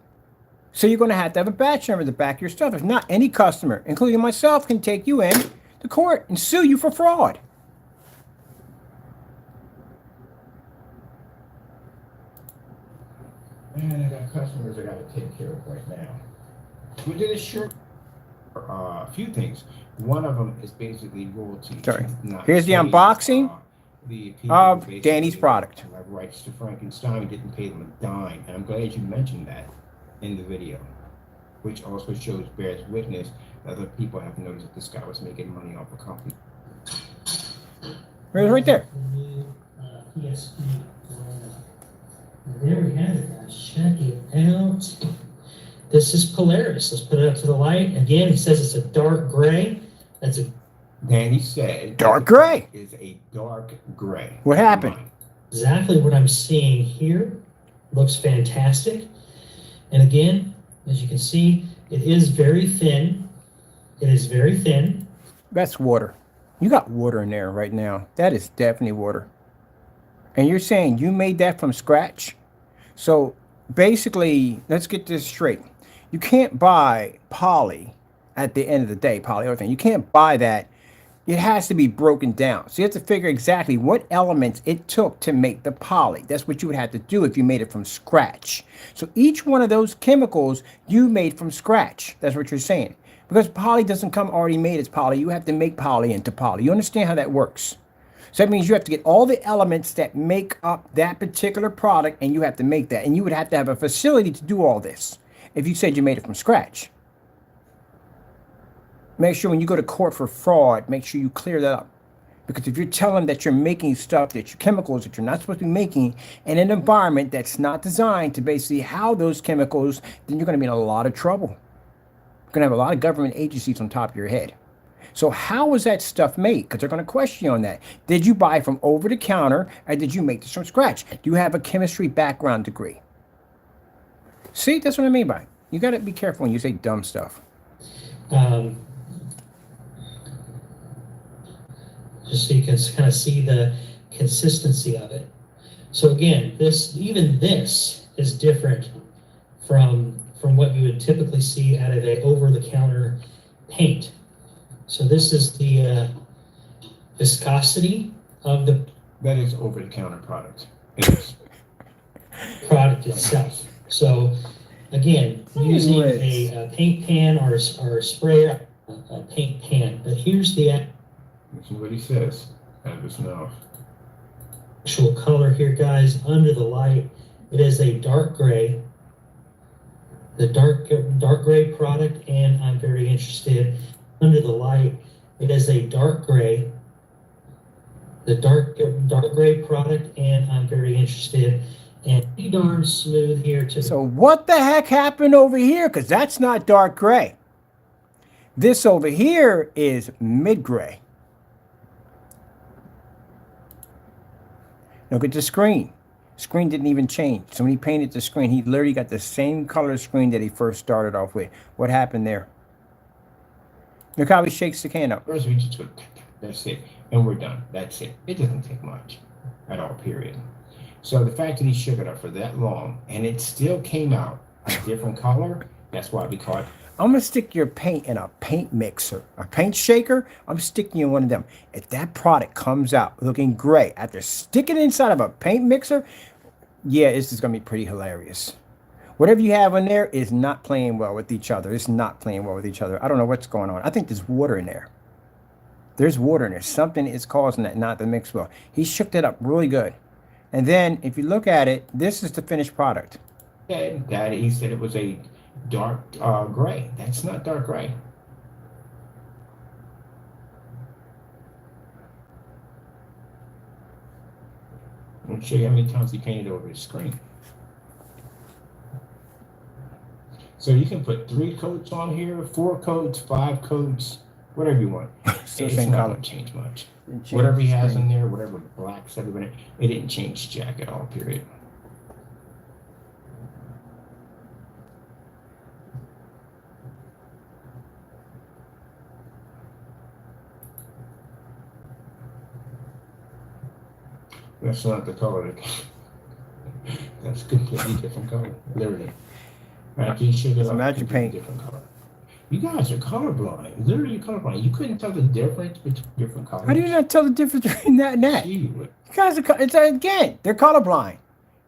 So you're going to have a batch number to back your stuff. If not, any customer, including myself, can take you in to court and sue you for fraud. And I got customers I got to take care of right now. We did a shirt. A few things. One of them is basically royalty. Sorry. Not Here's the save, unboxing the people of who Danny's basically product. have rights to Frankenstein, didn't pay them a dime. And I'm glad you mentioned that in the video, which also bears witness that other people have noticed that this guy was making money off the company. Right there. PSP. There we have it, guys. Check it out. This is Polaris. Let's put it up to the light. Again, it says it's a dark gray. That's a Danny said Dark gray. is a dark gray. What happened? exactly what I'm seeing here. Looks fantastic. And again, as you can see, it is very thin. It is very thin. That's water. You got water in there right now. That is definitely water. And you're saying you made that from scratch? So basically, let's get this straight. You can't buy poly at the end of the day, polyurethane. You can't buy that. It has to be broken down. So you have to figure exactly what elements it took to make the poly. That's what you would have to do if you made it from scratch. So each one of those chemicals you made from scratch. That's what you're saying. Because poly doesn't come already made as poly. You have to make poly into poly. You understand how that works? So that means you have to get all the elements that make up that particular product, and you have to make that. And you would have to have a facility to do all this if you said you made it from scratch. Make sure when you go to court for fraud, make sure you clear that up. Because if you're telling that you're making stuff, that you're chemicals that you're not supposed to be making in an environment that's not designed to basically house those chemicals, then you're going to be in a lot of trouble. You're going to have a lot of government agencies on top of your head. So how was that stuff made? Because they're going to question you on that. Did you buy from over the counter, or did you make this from scratch? Do you have a chemistry background degree? See, that's what I mean by it. You got to be careful when you say dumb stuff. Just so you can kind of see the consistency of it. So again, even this is different from what you would typically see out of a over-the-counter paint. So this is the viscosity of the That is over-the-counter product. It is. product itself. So again, using a paint pan or a sprayer, a paint pan. But here's the This is what he says out of his mouth. actual color here, guys. Under the light, it is a dark gray. The dark gray product, and I'm very interested. Under the light, it is a dark gray. The dark gray product, and I'm very interested. And pretty darn smooth here too. So what the heck happened over here? Because that's not dark gray. This over here is mid-gray. Look at the screen. Screen didn't even change. So when he painted the screen, he literally got the same color screen that he first started off with. What happened there? Look how he shakes the can up. First, we just go, that's it, and we're done. That's it. It doesn't take much at all, period. So the fact that he shook it up for that long, and it still came out a different color, that's why we call it. I'm going to stick your paint in a paint mixer, a paint shaker. I'm sticking you in one of them. If that product comes out looking gray after sticking it inside of a paint mixer, yeah, this is going to be pretty hilarious. Whatever you have in there is not playing well with each other. It's not playing well with each other. I don't know what's going on. I think there's water in there. There's water in there. Something is causing that not to mix well. He shook it up really good. And then if you look at it, this is the finished product. Yeah, that he said it was a dark gray. That's not dark gray. I'll show you how many times he painted over his screen. So you can put 3 coats on here, 4 coats, 5 coats, whatever you want. Still It's same not color. going to change much. Didn't change Whatever he the has screen. in there, whatever blacks everybody, it didn't change jack at all, period. That's not the color. That's a completely different color, literally. After you shake it It's up, magic completely paint. different color. You guys are colorblind. Literally colorblind. You couldn't tell the difference between different colors. How do you not tell the difference between that and that? Gee, You guys are, it's again, they're colorblind.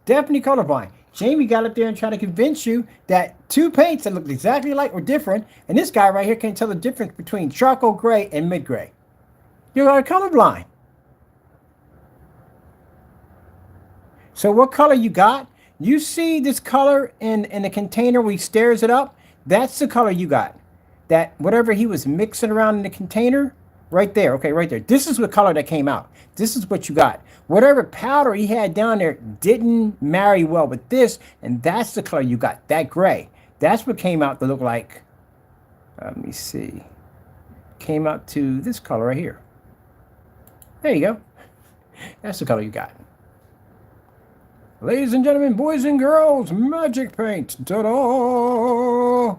Definitely colorblind. Jamie got up there and tried to convince you that two paints that looked exactly alike were different, and this guy right here can't tell the difference between charcoal gray and mid gray. You are colorblind. So what color you got? You see this color in the container where he stirs it up? That's the color you got. That whatever he was mixing around in the container, right there, okay, right there. This is the color that came out. This is what you got. Whatever powder he had down there didn't marry well with this, and that's the color you got, that gray. That's what came out to look like, let me see, came out to this color right here. There you go. That's the color you got. Ladies and gentlemen, boys and girls, magic paint. Ta-da!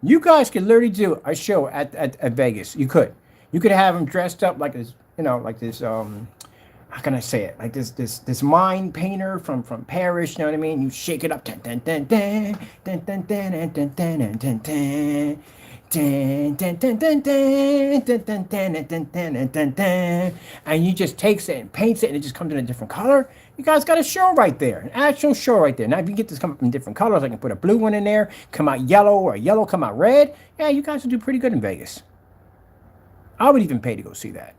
You guys could literally do a show at Vegas. You could. You could have them dressed up like this, you know, like this, how can I say it? Like this mine painter from Paris, you know what I mean? You shake it up. Dun, dun, dun, dun, dun, dun, dun, dun, dun, dun, dun, dun. Dun, dun, dun, dun, dun, dun, dun, dun, dun, dun, dun, dun. And you just takes it and paints it and it just comes in a different color. You guys got a show right there, an actual show right there. Now if you get this come up in different colors, I can put a blue one in there, come out yellow, or a yellow come out red. Yeah, you guys will do pretty good in Vegas. I would even pay to go see that.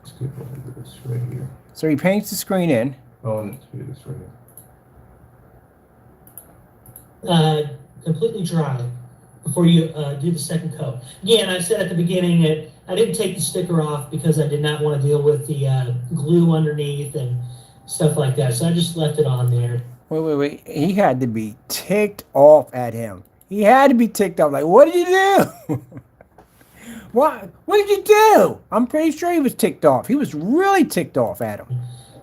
Let's get this right here. So he paints the screen in. Oh, and let's do this right here. Completely dry before you do the second coat. Again, I said at the beginning that I didn't take the sticker off because I did not want to deal with the glue underneath and stuff like that. So I just left it on there. Wait. He had to be ticked off at him. He had to be ticked off. Like, what did you do? What did you do? I'm pretty sure he was ticked off. He was really ticked off at him.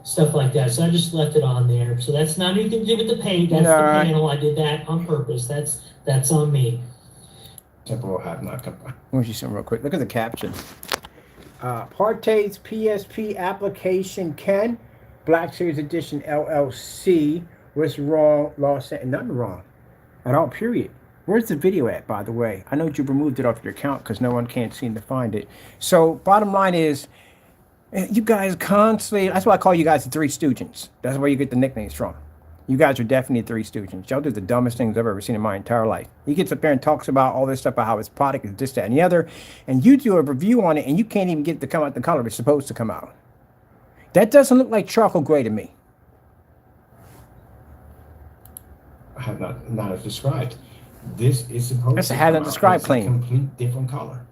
Stuff like that. So I just left it on there. So that's not anything to do with the paint. That's the panel. I did that on purpose. That's on me. Temporal have not come. Let me see something real quick. Look at the caption. Partays PSP application Ken, Black Series Edition LLC. What's wrong? Lost it. Nothing wrong at all, period. Where's the video at, by the way? I know you removed it off your account because no one can't seem to find it. So bottom line is, you guys constantly, that's why I call you guys the Three Stooges. That's where you get the nicknames from. You guys are definitely Three Stooges. Y'all do the dumbest things I've ever seen in my entire life. He gets up there and talks about all this stuff about how his product is this, that, and the other, and you do a review on it, and you can't even get it to come out the color it's supposed to come out. That doesn't look like charcoal gray to me. I have not as described. This is supposed That's to a had come not out described as a claim. complete different color.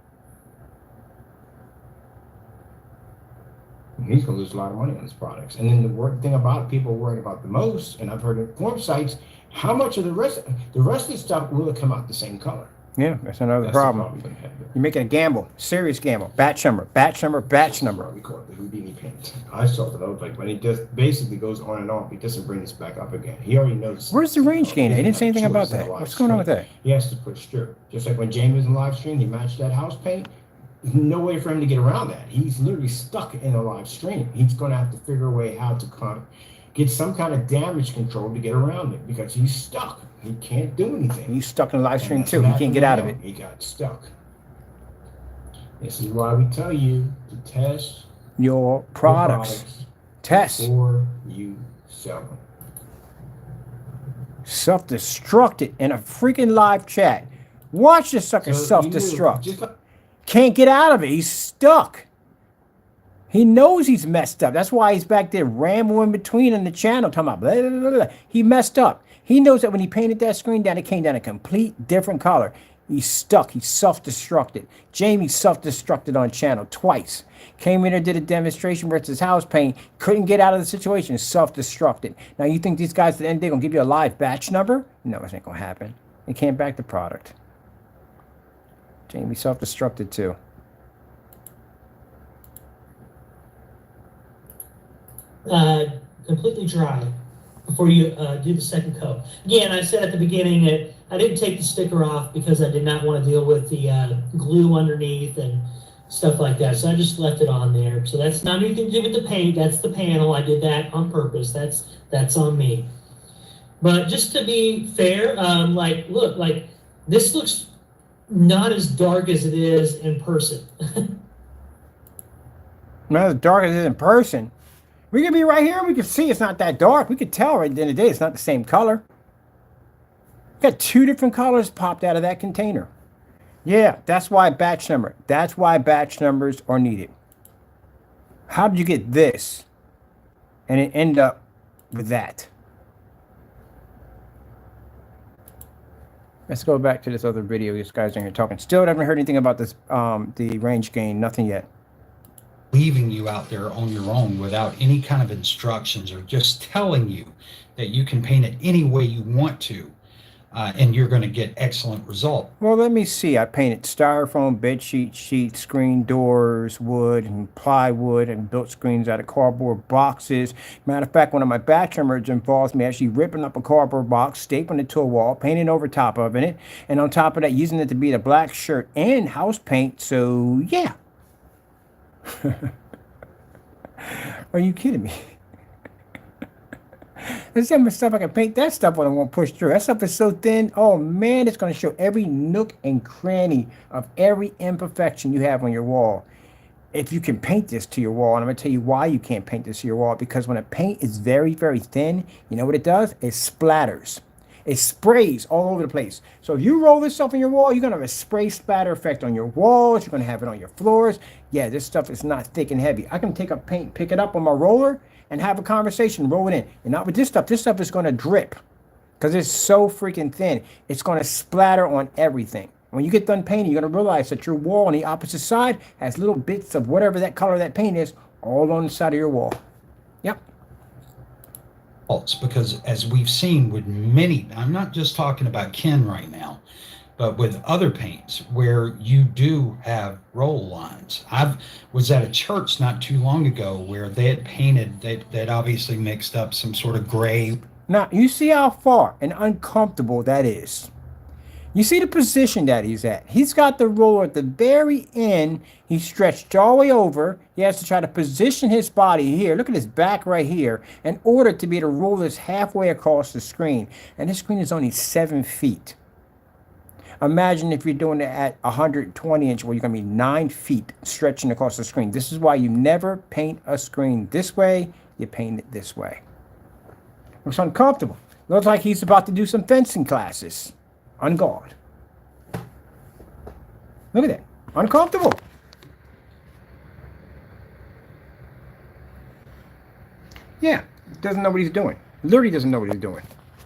And he's going to lose a lot of money on his products. And then the thing about it, people are worried about the most, and I've heard in form sites, how much of the rest of the stuff will it come out the same color? Yeah, that's another That's problem. The problem we have. You're making a gamble, serious gamble. Batch number, batch number, batch number. We call it the Houdini paint. I saw it out like when he just basically goes on and off, he doesn't bring this back up again. He already knows. Where's the range gain? He didn't say anything about that. What's going on with that? He has to put strip. Just like when Jamie was in live stream, he matched that house paint. There's no way for him to get around that. He's literally stuck in a live stream. He's going to have to figure a way how to get some kind of damage control to get around it because he's stuck. He can't do anything. He's stuck in the live stream too. He can't get out of it. He got stuck. This is why we tell you to test Your products. Test. before you sell them. Self-destructed in a freaking live chat. Watch this sucker So, self-destruct. just like- Can't get out of it. He's stuck. He knows he's messed up. That's why he's back there rambling between in the channel talking about blah, blah, blah, blah. He messed up. He knows that when he painted that screen down, it came down a complete different color. He's stuck. He's self-destructed. Jamie self-destructed on channel twice. Came in and did a demonstration with his house paint. Couldn't get out of the situation. Self-destructed. Now you think these guys at the end they're going to give you a live batch number? No, it ain't going to happen. They can't back the product. Jamie self-destructed too. Completely dry before you do the second coat. Again, I said at the beginning that I didn't take the sticker off because I did not want to deal with the glue underneath and stuff like that. So I just left it on there. So that's not anything to do with the paint. That's the panel. I did that on purpose. That's on me. But just to be fair, look, this looks not as dark as it is in person. Not as dark as it is in person. We can be right here. We can see it's not that dark. We can tell right at the end of the day it's not the same color. Got 2 different colors popped out of that container. Yeah, that's why batch number. That's why batch numbers are needed. How did you get this and it end up with that? Let's go back to this other video. These guys are here talking. Still haven't heard anything about this, the range gain. Nothing yet. Leaving you out there on your own without any kind of instructions or just telling you that you can paint it any way you want to, and you're going to get excellent result. Well, let me see. I painted styrofoam, bed sheets, screen doors, wood, and plywood, and built screens out of cardboard boxes. Matter of fact, one of my batch numbers involves me actually ripping up a cardboard box, stapling it to a wall, painting over top of it, and on top of that, using it to be the black shirt and house paint. So, yeah. Are you kidding me? There's so much stuff I can paint. That stuff I won't push through. That stuff is so thin. Oh man, it's going to show every nook and cranny of every imperfection you have on your wall. If you can paint this to your wall, and I'm going to tell you why you can't paint this to your wall, because when a paint is very, very thin, you know what it does? It splatters. It sprays all over the place. So if you roll this stuff on your wall, you're going to have a spray splatter effect on your walls. You're going to have it on your floors. Yeah, this stuff is not thick and heavy. I can take a paint, pick it up on my roller, and have a conversation, roll it in. And not with this stuff. This stuff is going to drip because it's so freaking thin. It's going to splatter on everything. When you get done painting, you're going to realize that your wall on the opposite side has little bits of whatever that color that paint is all on the side of your wall. Yep. Because as we've seen with many, I'm not just talking about Ken right now, but with other paints where you do have roll lines. I was at a church not too long ago where they had painted, they'd obviously mixed up some sort of gray. Now, you see how far and uncomfortable that is. You see the position that he's at. He's got the roller at the very end. He's stretched all the way over. He has to try to position his body here. Look at his back right here in order to be able to roll this halfway across the screen. And this screen is only 7 feet. Imagine if you're doing it at 120 inch, where you're going to be 9 feet stretching across the screen. This is why you never paint a screen this way. You paint it this way. Looks uncomfortable. Looks like he's about to do some fencing classes. On guard. Look at that. Uncomfortable. Yeah. Doesn't know what he's doing. Literally doesn't know what he's doing.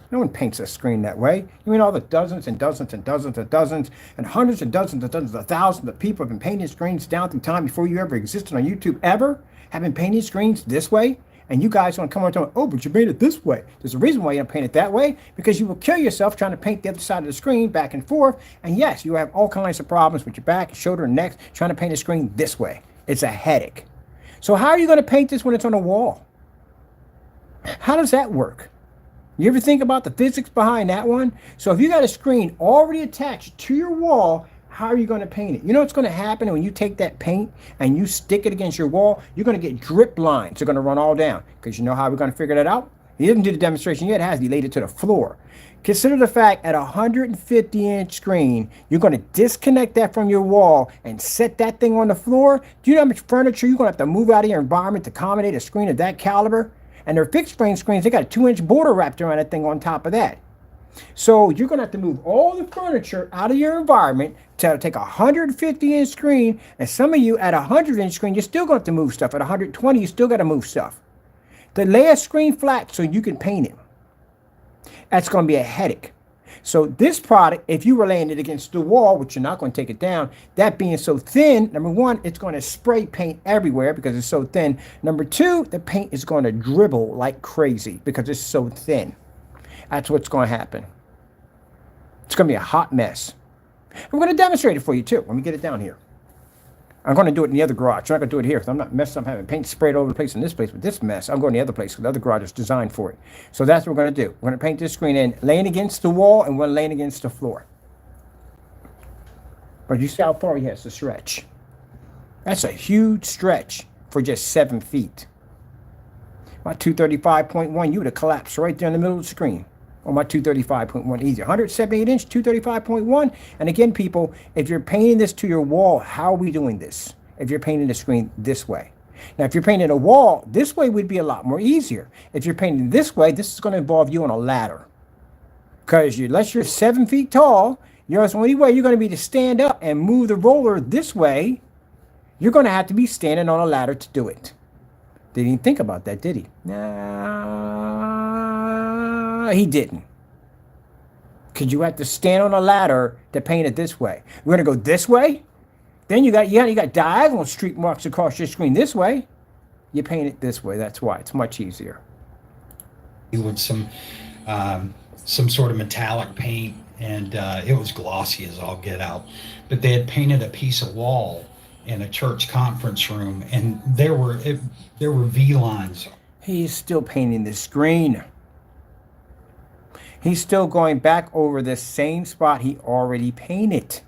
No one paints a screen that way. You mean all the dozens and dozens and dozens and dozens and hundreds and dozens and dozens of thousands of people have been painting screens down through time before you ever existed on YouTube ever? Have been painting screens this way? And you guys want to come on and tell me, oh, but you paint it this way. There's a reason why you don't paint it that way, because you will kill yourself trying to paint the other side of the screen back and forth. And yes, you have all kinds of problems with your back, shoulder, and neck trying to paint a screen this way. It's a headache. So how are you going to paint this when it's on a wall? How does that work? You ever think about the physics behind that one? So if you got a screen already attached to your wall, how are you going to paint it? You know what's going to happen when you take that paint and you stick it against your wall? You're going to get drip lines. They're going to run all down. Because you know how we're going to figure that out? He didn't do the demonstration yet, has he? Laid it to the floor. Consider the fact at a 150-inch screen, you're going to disconnect that from your wall and set that thing on the floor. Do you know how much furniture you're going to have to move out of your environment to accommodate a screen of that caliber? And they're fixed frame screens. They got a 2-inch border wrapped around that thing on top of that. So you're going to have to move all the furniture out of your environment to take a 150-inch screen. And some of you at a 100-inch screen, you're still going to have to move stuff. At 120, you still got to move stuff. To lay a screen flat so you can paint it, that's going to be a headache. So this product, if you were laying it against the wall, which you're not going to take it down, that being so thin, number one, it's going to spray paint everywhere because it's so thin. Number two, the paint is going to dribble like crazy because it's so thin. That's what's going to happen. It's going to be a hot mess. I'm going to demonstrate it for you too. Let me get it down here. I'm going to do it in the other garage. I'm not going to do it here because I'm not messed up having paint sprayed over the place in this place with this mess. I'm going to the other place because the other garage is designed for it. So that's what we're going to do. We're going to paint this screen in, laying against the wall and one laying against the floor. But you see how far he has to stretch. That's a huge stretch for just 7 feet. My 235.1, you would have collapsed right there in the middle of the screen. On my 235.1 easy. 178 inch, 235.1. And again, people, if you're painting this to your wall, how are we doing this? If you're painting the screen this way. Now, if you're painting a wall, this way would be a lot more easier. If you're painting this way, this is going to involve you on a ladder. Because unless you're 7 feet tall, the only way you're going to be to stand up and move the roller this way, you're going to have to be standing on a ladder to do it. Didn't even think about that, did he? No, he didn't. Because you have to stand on a ladder to paint it this way. We're going to go this way. Then you got diagonal streak marks across your screen this way. You paint it this way. That's why it's much easier. With some sort of metallic paint, and it was glossy as all get out. But they had painted a piece of wall in a church conference room, and there were V lines. He's still painting the screen. He's still going back over the same spot he already painted.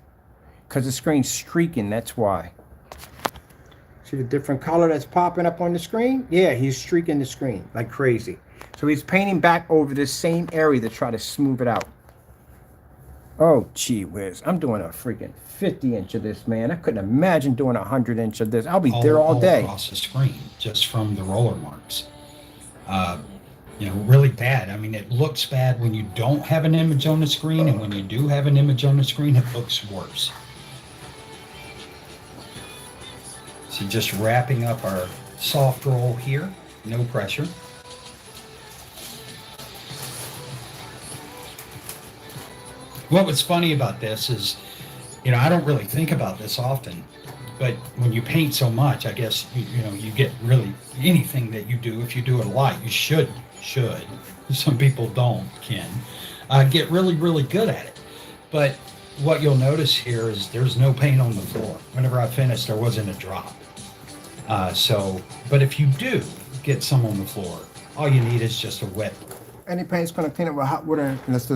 Because the screen's streaking, that's why. See the different color that's popping up on the screen? Yeah, he's streaking the screen like crazy. So he's painting back over the same area to try to smooth it out. Oh, gee whiz. I'm doing a freaking 50-inch of this, man. I couldn't imagine doing a 100-inch of this. I'll be there all day. Across the screen, just from the roller marks. Really bad. I mean, it looks bad when you don't have an image on the screen, and when you do have an image on the screen, it looks worse. So just wrapping up our soft roll here, no pressure. What was funny about this is, I don't really think about this often, but when you paint so much, I guess, you get really anything that you do, if you do it a lot, you should, some people don't, get really, really good at it. But what you'll notice here is there's no paint on the floor. Whenever I finished, there wasn't a drop. But if you do get some on the floor, all you need is just a wet. Any paint's going to clean up with hot water unless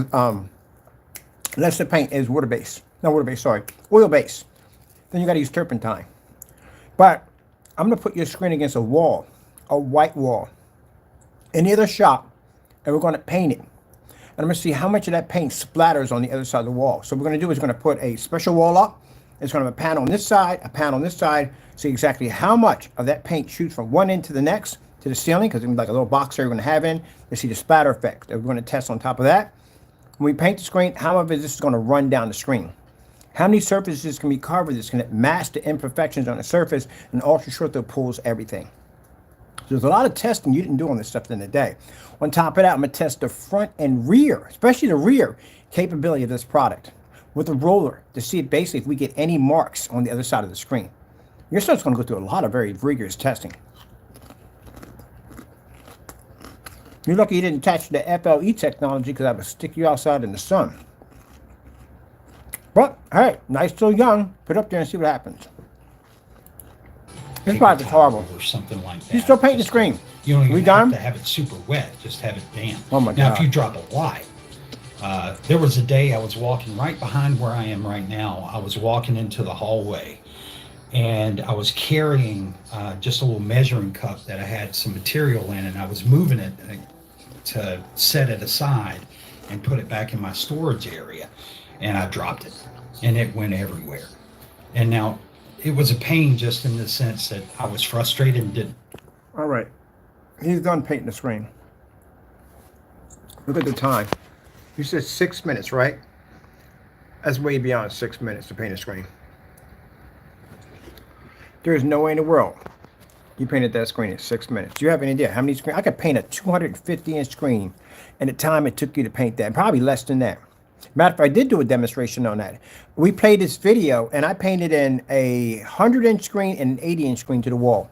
the paint is water-based. Not water-based, sorry. Oil-based. Then you got to use turpentine. But I'm going to put your screen against a wall, a white wall, in the other shop, and we're going to paint it. And I'm going to see how much of that paint splatters on the other side of the wall. So what we're going to do is we're going to put a special wall up. It's going to have a panel on this side, a panel on this side. See exactly how much of that paint shoots from one end to the next, to the ceiling, because it's going to be like a little box area we're going to have in. To see the splatter effect that we're going to test on top of that. When we paint the screen, how much of this is going to run down the screen? How many surfaces can be covered that's going to mask the imperfections on the surface and ultra short that pulls everything? So there's a lot of testing you didn't do on this stuff in the day. On top of that, I'm going to test the front and rear, especially the rear capability of this product with a roller to see basically if we get any marks on the other side of the screen. Your stuff's going to go through a lot of very rigorous testing. You're lucky you didn't attach the FLE technology because I would stick you outside in the sun. But, hey, nice till young. Put it up there and see what happens. This product is horrible. Or something like that. You still painting the screen. You don't even We have done? to have it super wet. Just have it damp. Oh my Now, God. if you drop a light, there was a day I was walking right behind where I am right now. I was walking into the hallway, and I was carrying just a little measuring cup that I had some material in, and I was moving it to set it aside and put it back in my storage area, and I dropped it, and it went everywhere. And now it was a pain just in the sense that I was frustrated and didn't. All right. He's done painting the screen. Look at the time. You said 6 minutes, right? That's way beyond 6 minutes to paint a screen. There's no way in the world you painted that screen in 6 minutes. Do you have any idea how many screens? I could paint a 250-inch screen in the time it took you to paint that. Probably less than that. Matter of fact, I did do a demonstration on that. We played this video, and I painted in a 100-inch screen and an 80-inch screen to the wall.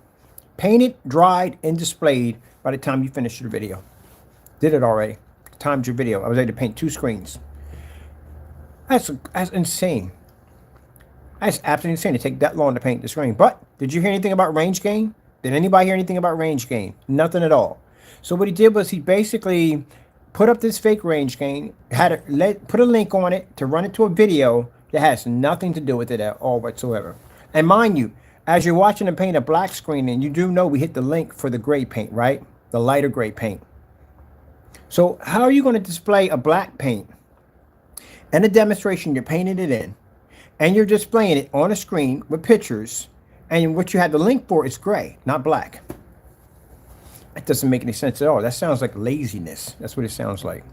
Painted, dried, and displayed by the time you finished your video. Did it already. Timed your video. I was able to paint 2 screens. That's insane. That's absolutely insane to take that long to paint the screen. But did you hear anything about range gain? Did anybody hear anything about range gain? Nothing at all. So what he did was he basically put up this fake range gain, put a link on it to run it to a video that has nothing to do with it at all whatsoever. And mind you, as you're watching him paint a black screen, and you do know we hit the link for the gray paint, right? The lighter gray paint. So how are you going to display a black paint and a demonstration you're painting it in, and you're displaying it on a screen with pictures, And what you had the link for is gray, not black. That doesn't make any sense at all. That sounds like laziness. That's what it sounds like.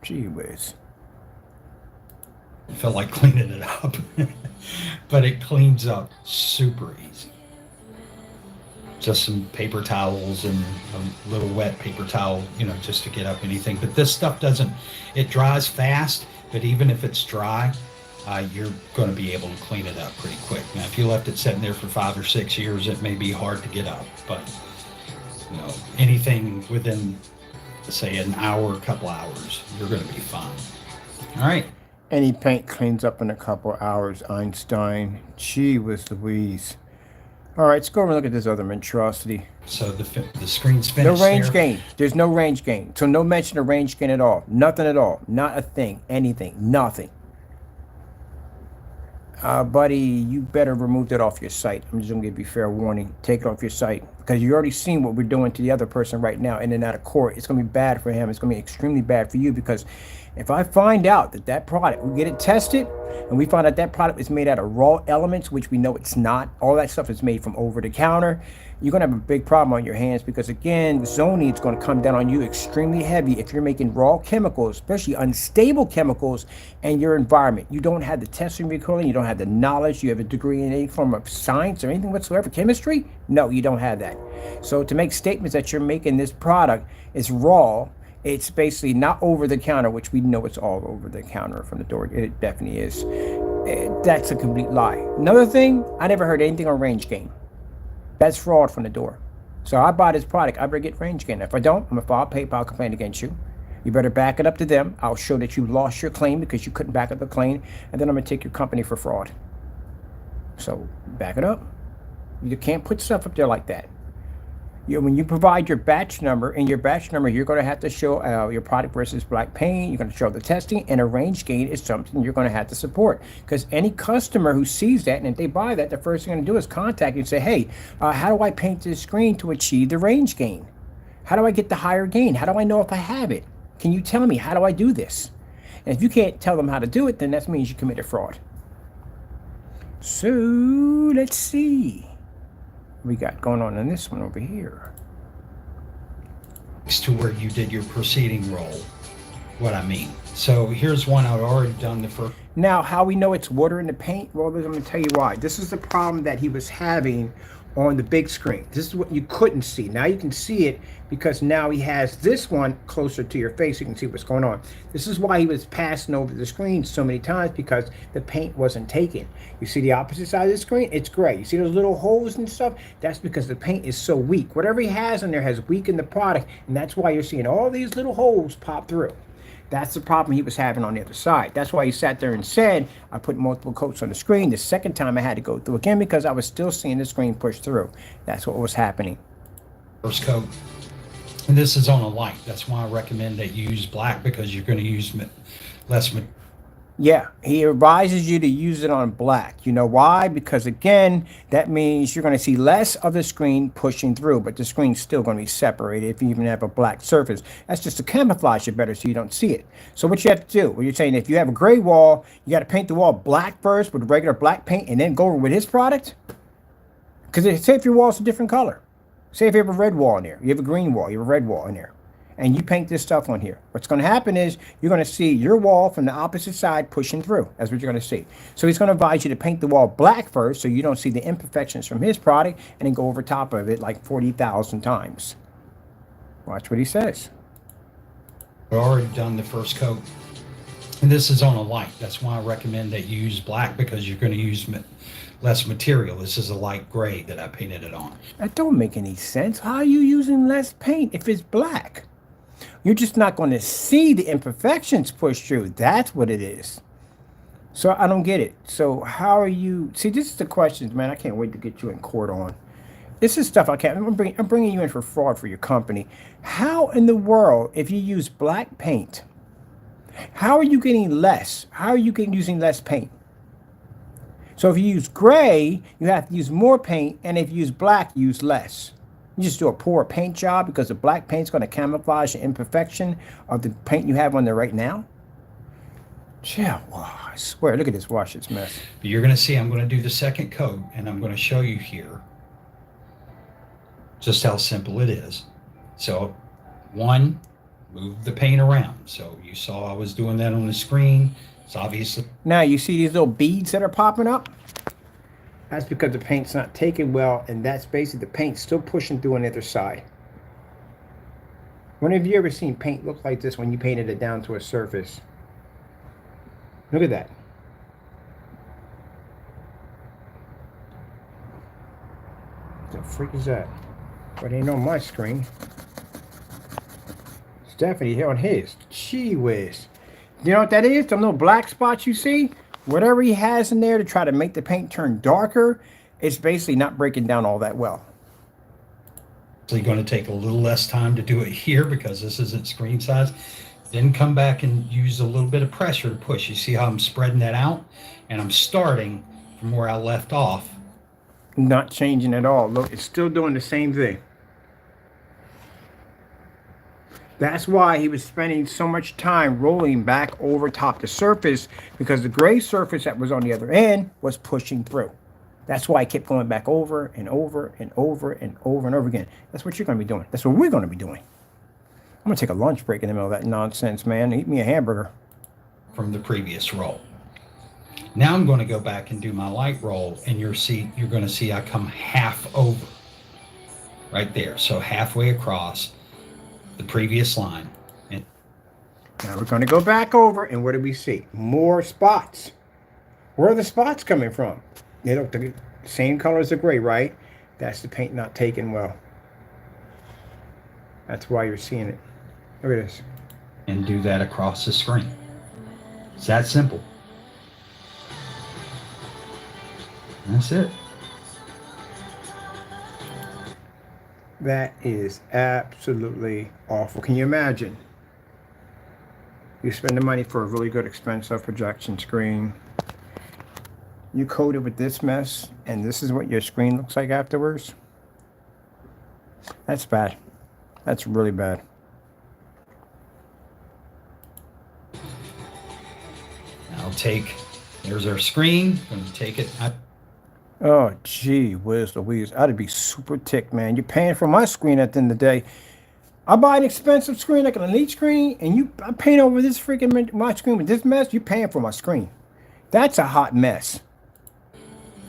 Gee whiz. I felt like cleaning it up. But it cleans up super easy. Just some paper towels and a little wet paper towel, you know, just to get up anything. But this stuff doesn't, it dries fast, but even if it's dry, you're going to be able to clean it up pretty quick. Now, if you left it sitting there for 5 or 6 years, it may be hard to get up, but you know, anything within, say, an hour, a couple hours, you're going to be fine. All right. Any paint cleans up in a couple hours, Einstein. Gee whiz Louise. All right, let's go over and look at this other monstrosity. So the screen's No finished. range there. gain. There's no range gain. So no mention of range gain at all. Nothing at all. Not a thing. Anything. Nothing. Buddy, you better remove that off your site. I'm just going to give you fair warning. Take it off your site. Because you already seen what we're doing to the other person right now in and out of court. It's going to be bad for him. It's going to be extremely bad for you, because if I find out that that product, we get it tested, and we find out that product is made out of raw elements, which we know it's not. All that stuff is made from over the counter. You're going to have a big problem on your hands, because again, zoning is going to come down on you extremely heavy if you're making raw chemicals, especially unstable chemicals, in your environment. You don't have the testing recording, you don't have the knowledge, you have a degree in any form of science or anything whatsoever, chemistry? No, you don't have that. So to make statements that you're making this product is raw, it's basically not over the counter, which we know it's all over the counter from the door. It definitely is. That's a complete lie. Another thing, I never heard anything on range gain. That's fraud from the door. So I buy this product, I better get range gain. If I don't, I'm gonna file a PayPal complaint against you. You better back it up to them. I'll show that you lost your claim because you couldn't back up the claim, and then I'm gonna take your company for fraud. So back it up. You can't put stuff up there like that. When you provide your batch number, in your batch number, you're going to have to show your product versus black paint. You're going to show the testing, and a range gain is something you're going to have to support. Because any customer who sees that, and if they buy that, the first thing they're going to do is contact you and say, hey, how do I paint this screen to achieve the range gain? How do I get the higher gain? How do I know if I have it? Can you tell me, how do I do this? And if you can't tell them how to do it, then that means you committed fraud. So let's see. We got going on in this one over here. To where you did your proceeding roll. What I mean. So here's one I've already done the first. Now, how we know it's water in the paint? Well, I'm going to tell you why. This is the problem that he was having on the big screen. This is what you couldn't see. Now you can see it because now he has this one closer to your face. You can see what's going on. This is why he was passing over the screen so many times, because the paint wasn't taken. You see the opposite side of the screen? It's gray. You see those little holes and stuff? That's because the paint is so weak. Whatever he has in there has weakened the product, and that's why you're seeing all these little holes pop through. That's the problem he was having on the other side. That's why he sat there and said, I put multiple coats on the screen. The second time I had to go through again because I was still seeing the screen push through. That's what was happening. First coat. And this is on a light. That's why I recommend that you use black, because you're going to use less. Yeah, he advises you to use it on black. You know why? Because again, that means you're going to see less of the screen pushing through, but the screen's still going to be separated if you even have a black surface. That's just to camouflage it better so you don't see it. So what you have to do, well, you're saying if you have a gray wall, you got to paint the wall black first with regular black paint and then go over with his product? Because say if your wall's a different color. Say if you have a red wall in there, you have a green wall, you have a red wall in there, and you paint this stuff on here. What's going to happen is you're going to see your wall from the opposite side pushing through. That's what you're going to see. So he's going to advise you to paint the wall black first so you don't see the imperfections from his product, and then go over top of it like 40,000 times. Watch what he says. I've already done the first coat. And this is on a light. That's why I recommend that you use black, because you're going to use less material. This is a light gray that I painted it on. That don't make any sense. How are you using less paint if it's black? You're just not going to see the imperfections push through. That's what it is. So I don't get it. So how are you? See, this is the questions, man. I can't wait to get you in court on. This is stuff I can't. I'm bringing you in for fraud for your company. How in the world, if you use black paint, how are you getting less? How are you using less paint? So if you use gray, you have to use more paint, and if you use black, you use less. You just do a poor paint job because the black paint's going to camouflage the imperfection of the paint you have on there right now. Yeah, wow, I swear, look at this, wash its mess. But you're going to see I'm going to do the second coat, and I'm going to show you here just how simple it is. So, one, move the paint around. So you saw I was doing that on the screen. It's obviously Now, you see these little beads that are popping up? That's because the paint's not taking well, and that's basically the paint still pushing through on the other side. When have you ever seen paint look like this when you painted it down to a surface? Look at that. What the freak is that? But it ain't on my screen. It's definitely on his. Gee whiz. You know what that is? Them little black spots you see? Whatever he has in there to try to make the paint turn darker, it's basically not breaking down all that well. going to take a little less time to do it here because this isn't screen size. Then come back and use a little bit of pressure to push. You see how I'm spreading that out? And I'm starting from where I left off. Not changing at all. Look, it's still doing the same thing. That's why he was spending so much time rolling back over top the surface, because the gray surface that was on the other end was pushing through. That's why I kept going back over and over and over and over and over again. That's what you're going to be doing. That's what we're going to be doing. I'm going to take a lunch break in the middle of that nonsense, man. Eat me a hamburger. From the previous roll. Now I'm going to go back and do my light roll, and you're going to see I come half over. Right there. So halfway across the previous line. And now we're going to go back over, and what do we see? More spots. Where are the spots coming from? They look the same color as the gray, right? That's the paint not taking well. That's why you're seeing it. Look at this. And do that across the screen. It's that simple. That's it. That is absolutely awful. Can you imagine? You spend the money for a really good expensive projection screen. You coat it with this mess, and this is what your screen looks like afterwards. That's bad. That's really bad. There's our screen. I'm going to take it. Oh, gee whiz Louise. I'd be super ticked, man. You're paying for my screen at the end of the day. I buy an expensive screen, like an Elite screen, and I paint over this freaking my screen with this mess. You're paying for my screen. That's a hot mess.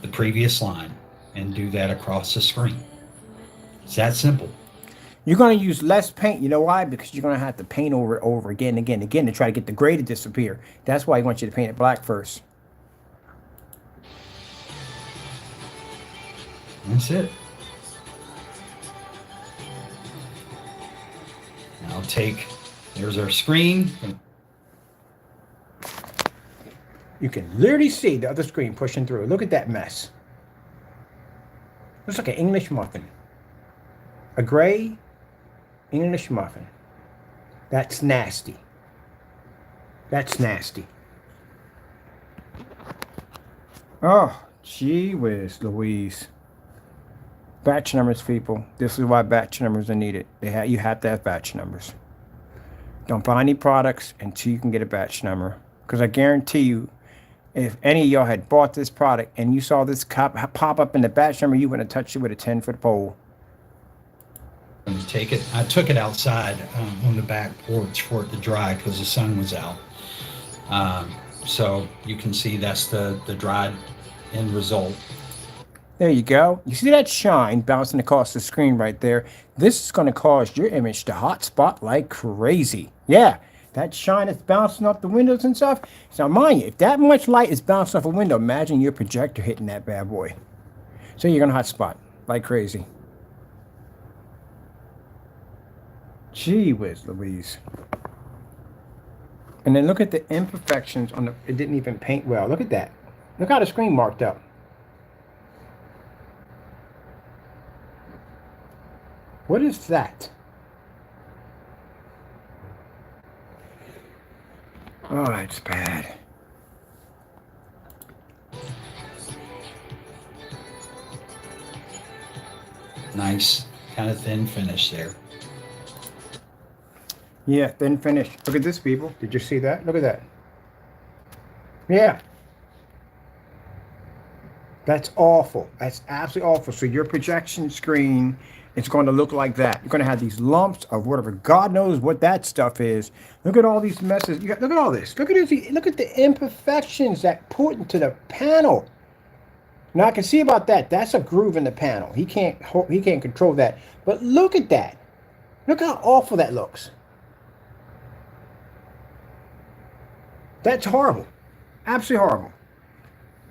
The previous line and do that across the screen. It's that simple. You're going to use less paint. You know why? Because you're going to have to paint over it over again and again and again to try to get the gray to disappear. That's why I want you to paint it black first. That's it. Now there's our screen. You can literally see the other screen pushing through. Look at that mess. Looks like an English muffin. A gray English muffin. That's nasty. That's nasty. Oh, gee whiz Louise. Batch numbers, people. This is why batch numbers are needed. You have to have batch numbers. Don't buy any products until you can get a batch number. Because I guarantee you, if any of y'all had bought this product and you saw this pop up in the batch number, you wouldn't have touched it with a 10-foot pole. Take it. I took it outside on the back porch for it to dry because the sun was out. So you can see that's the dried end result. There you go. You see that shine bouncing across the screen right there? This is going to cause your image to hotspot like crazy. Yeah, that shine that's bouncing off the windows and stuff. So mind you, if that much light is bouncing off a window, imagine your projector hitting that bad boy. So you're going to hotspot like crazy. Gee whiz Louise. And then look at the imperfections on it didn't even paint well. Look at that. Look how the screen marked up. What is that? Oh, that's bad. Nice, kind of thin finish there. Yeah, thin finish. Look at this, people. Did you see that? Look at that. Yeah. That's awful. That's absolutely awful. So your projection screen is going to look like that. You're going to have these lumps of whatever. God knows what that stuff is. Look at all these messes. Look at all this. Look at this. Look at the imperfections that put into the panel. Now I can see about that. That's a groove in the panel. He can't control that. But look at that. Look how awful that looks. That's horrible. Absolutely horrible.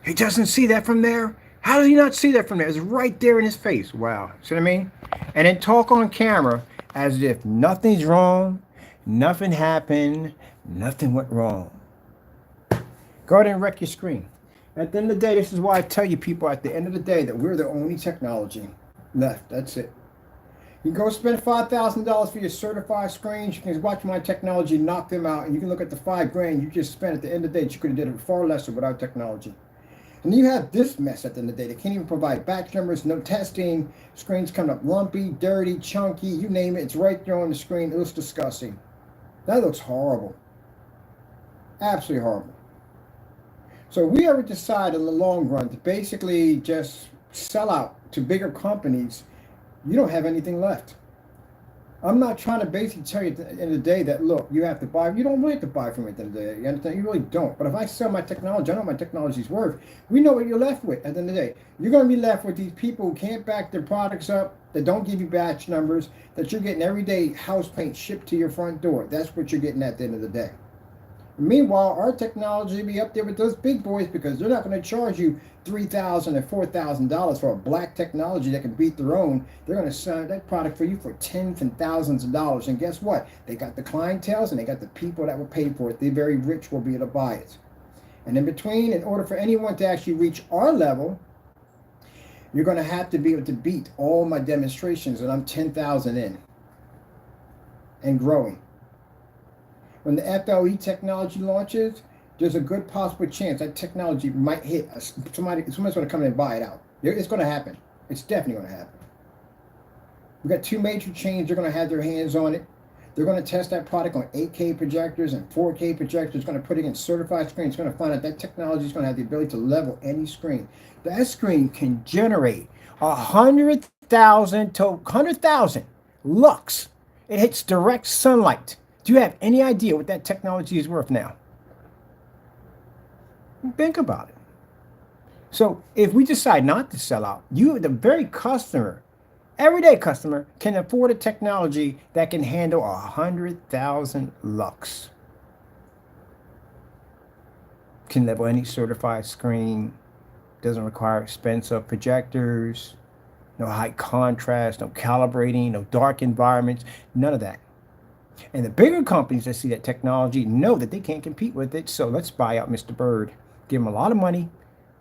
He doesn't see that from there. How does he not see that from there? It's right there in his face. Wow. See what I mean? And then talk on camera as if nothing's wrong, nothing happened, nothing went wrong. Go ahead and wreck your screen. At the end of the day, this is why I tell you people at the end of the day that we're the only technology left. That's it. You can go spend $5,000 for your certified screens. You can watch my technology, knock them out, and you can look at the $5,000 you just spent at the end of the day. You could have did it far lesser without technology. And you have this mess at the end of the day. They can't even provide batch numbers, no testing. Screens come up lumpy, dirty, chunky, you name it. It's right there on the screen. It looks disgusting. That looks horrible. Absolutely horrible. So we ever decide in the long run to basically just sell out to bigger companies, you don't have anything left. I'm not trying to basically tell you at the end of the day that, look, you have to buy. You don't really have to buy from me at the end of the day. You understand? You really don't. But if I sell my technology, I know what my technology's worth. We know what you're left with at the end of the day. You're going to be left with these people who can't back their products up, that don't give you batch numbers, that you're getting everyday house paint shipped to your front door. That's what you're getting at the end of the day. Meanwhile, our technology will be up there with those big boys because they're not going to charge you $3,000 and $4,000 for a black technology that can beat their own. They're going to sell that product for you for tens and thousands of dollars. And guess what? They got the clientele and they got the people that will pay for it. The very rich will be able to buy it. And in between, in order for anyone to actually reach our level, you're going to have to be able to beat all my demonstrations, and I'm 10,000 in and growing. When the FLE technology launches, there's a good possible chance that technology might hit us. Somebody's going to come in and buy it out. It's going to happen. It's definitely going to happen. We've got two major chains. They're going to have their hands on it. They're going to test that product on 8K projectors and 4K projectors. Going to put it in certified screens. It's going to find out that technology is going to have the ability to level any screen. That screen can generate 100,000 to 100,000 lux. It hits direct sunlight. Do you have any idea what that technology is worth now? Think about it. So if we decide not to sell out, you, the very customer, everyday customer, can afford a technology that can handle 100,000 lux. Can level any certified screen. Doesn't require expensive projectors. No high contrast, no calibrating, no dark environments, none of that. And the bigger companies that see that technology know that they can't compete with it. So let's buy out Mr. Bird, give him a lot of money,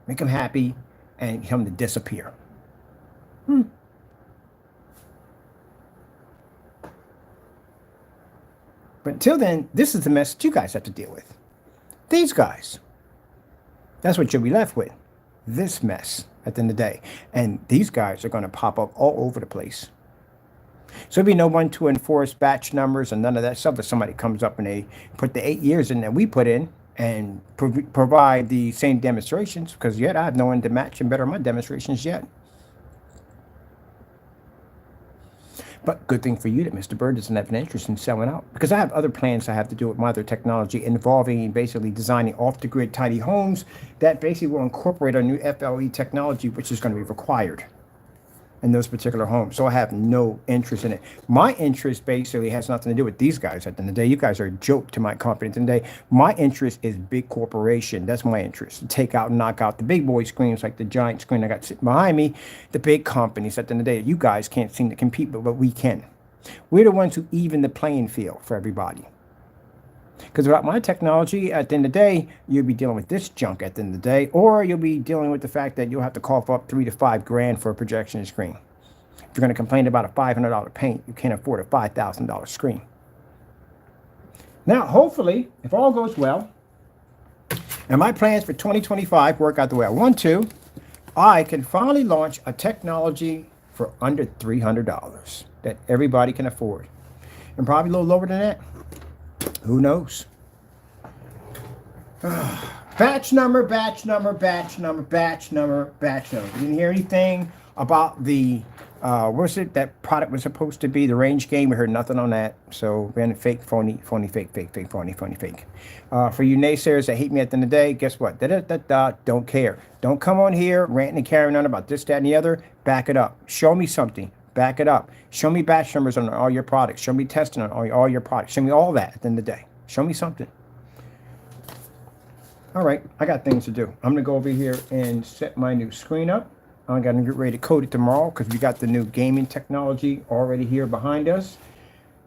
make him happy, and get him to disappear. But until then, this is the mess that you guys have to deal with. These guys. That's what you'll be left with. This mess at the end of the day. And these guys are going to pop up all over the place. So there'll be no one to enforce batch numbers and none of that stuff. If somebody comes up and they put the 8 years in that we put in and provide the same demonstrations, because yet I have no one to match and better my demonstrations yet. But good thing for you that Mr. Bird doesn't have an interest in selling out, because I have other plans I have to do with my other technology involving basically designing off-the-grid tiny homes that basically will incorporate our new FLE technology, which is going to be required in those particular homes. So I have no interest in it. My interest basically has nothing to do with these guys at the end of the day. You guys are a joke to my company at the end of the day. My interest is big corporation. That's my interest. To take out and knock out the big boy screens like the giant screen I got sitting behind me. The big companies at the end of the day. You guys can't seem to compete, but we can. We're the ones who even the playing field for everybody. Because without my technology, at the end of the day, you'll be dealing with this junk at the end of the day, or you'll be dealing with the fact that you'll have to cough up $3 to $5 grand for a projection screen. If you're going to complain about a $500 paint, you can't afford a $5,000 screen. Now, hopefully, if all goes well, and my plans for 2025 work out the way I want to, I can finally launch a technology for under $300 that everybody can afford. And probably a little lower than that. Who knows? Batch number, batch number, batch number, batch number, batch number. You didn't hear anything about the, what was it that product was supposed to be? The range game. We heard nothing on that. So, been fake, phony, phony, fake, fake, fake, phony, phony, fake. For you naysayers that hate me at the end of the day, guess what? Don't care. Don't come on here ranting and carrying on about this, that, and the other. Back it up. Show me something. Back it up. Show me batch numbers on all your products. Show me testing on all your products. Show me all that at the end of the day. Show me something. All right, I got things to do. I'm going to go over here and set my new screen up. I'm going to get ready to code it tomorrow because we got the new gaming technology already here behind us.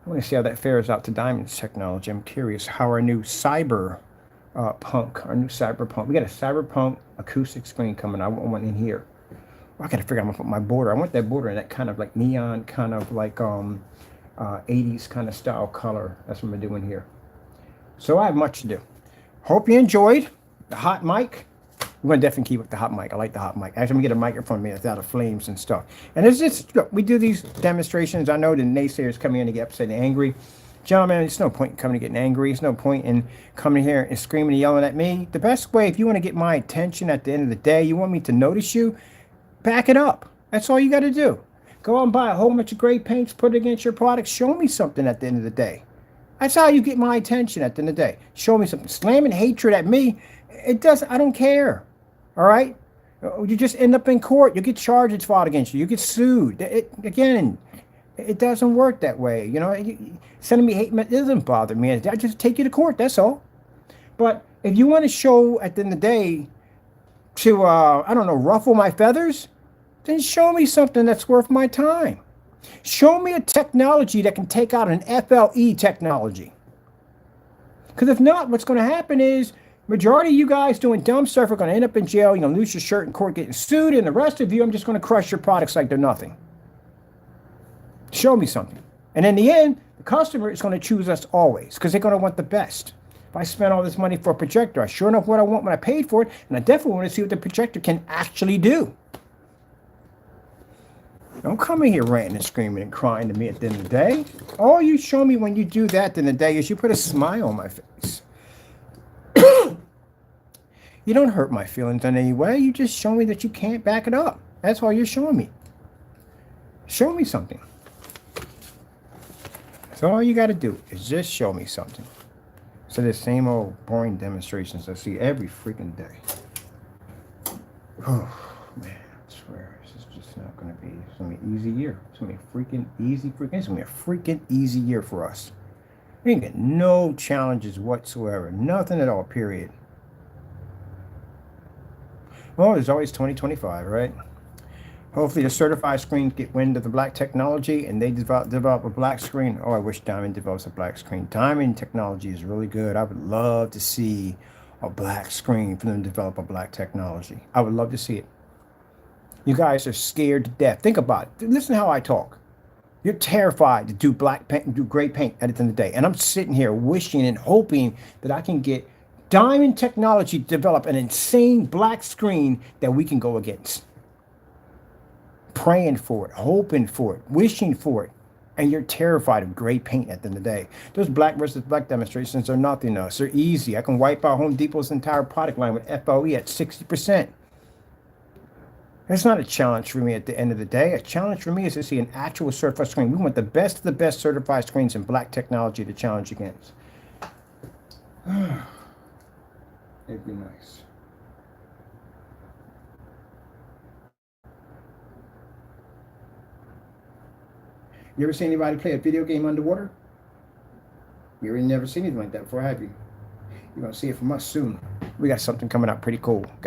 I want to see how that fares out to Diamond's technology. I'm curious how our new cyberpunk, we got a cyberpunk acoustic screen coming. I want one in here. Well, I got to figure out how to put my border. I want that border in that kind of like neon, kind of like 80s kind of style color. That's what I'm doing here. So I have much to do. Hope you enjoyed the hot mic. We're going to definitely keep with the hot mic. I like the hot mic. Actually, I'm going to get a microphone made without the flames and stuff. And it's just, look, we do these demonstrations. I know the naysayers come in to get upset and angry. Gentlemen, there's no point in coming and getting angry. There's no point in coming here and screaming and yelling at me. The best way, if you want to get my attention at the end of the day, you want me to notice you, back it up. That's all you got to do. Go out and buy a whole bunch of gray paints, put it against your product. Show me something at the end of the day. That's how you get my attention at the end of the day. Show me something. Slamming hatred at me, it doesn't, I don't care. All right? You just end up in court. You get charges filed against you. You get sued. It doesn't work that way. You know, sending me hate, it doesn't bother me. I just take you to court. That's all. But if you want to show at the end of the day to, I don't know, ruffle my feathers, then show me something that's worth my time. Show me a technology that can take out an FLE technology. Because if not, what's going to happen is majority of you guys doing dumb stuff are going to end up in jail. You're going to lose your shirt in court getting sued. And the rest of you, I'm just going to crush your products like they're nothing. Show me something. And in the end, the customer is going to choose us always because they're going to want the best. If I spend all this money for a projector, I sure enough what I want when I paid for it. And I definitely want to see what the projector can actually do. Don't come in here ranting and screaming and crying to me at the end of the day. All you show me when you do that at the end of the day is you put a smile on my face. You don't hurt my feelings in any way. You just show me that you can't back it up. That's all you're showing me. Show me something. So all you got to do is just show me something. So the same old boring demonstrations I see every freaking day. Oh, man, I swear. This is just not going to be, it's going to be an easy year. It's going to be a freaking easy, it's going to be a freaking easy year for us. We ain't got no challenges whatsoever. Nothing at all, period. Well, there's always 2025, right? Hopefully the certified screens get wind of the black technology and they develop a black screen. Oh, I wish Diamond develops a black screen. Diamond technology is really good. I would love to see a black screen for them to develop a black technology. I would love to see it. You guys are scared to death. Think about it. Listen to how I talk. You're terrified to do black paint and do gray paint at the end of the day. And I'm sitting here wishing and hoping that I can get Diamond technology to develop an insane black screen that we can go against. Praying for it, hoping for it, wishing for it. And you're terrified of gray paint at the end of the day. Those black versus black demonstrations are nothing to us. They're easy. I can wipe out Home Depot's entire product line with FOE at 60%. That's not a challenge for me at the end of the day. A challenge for me is to see an actual certified screen. We want the best of the best certified screens in black technology to challenge against. It'd be nice. You ever seen anybody play a video game underwater? You really never seen anything like that before, have you? You're going to see it from us soon. We got something coming up pretty cool.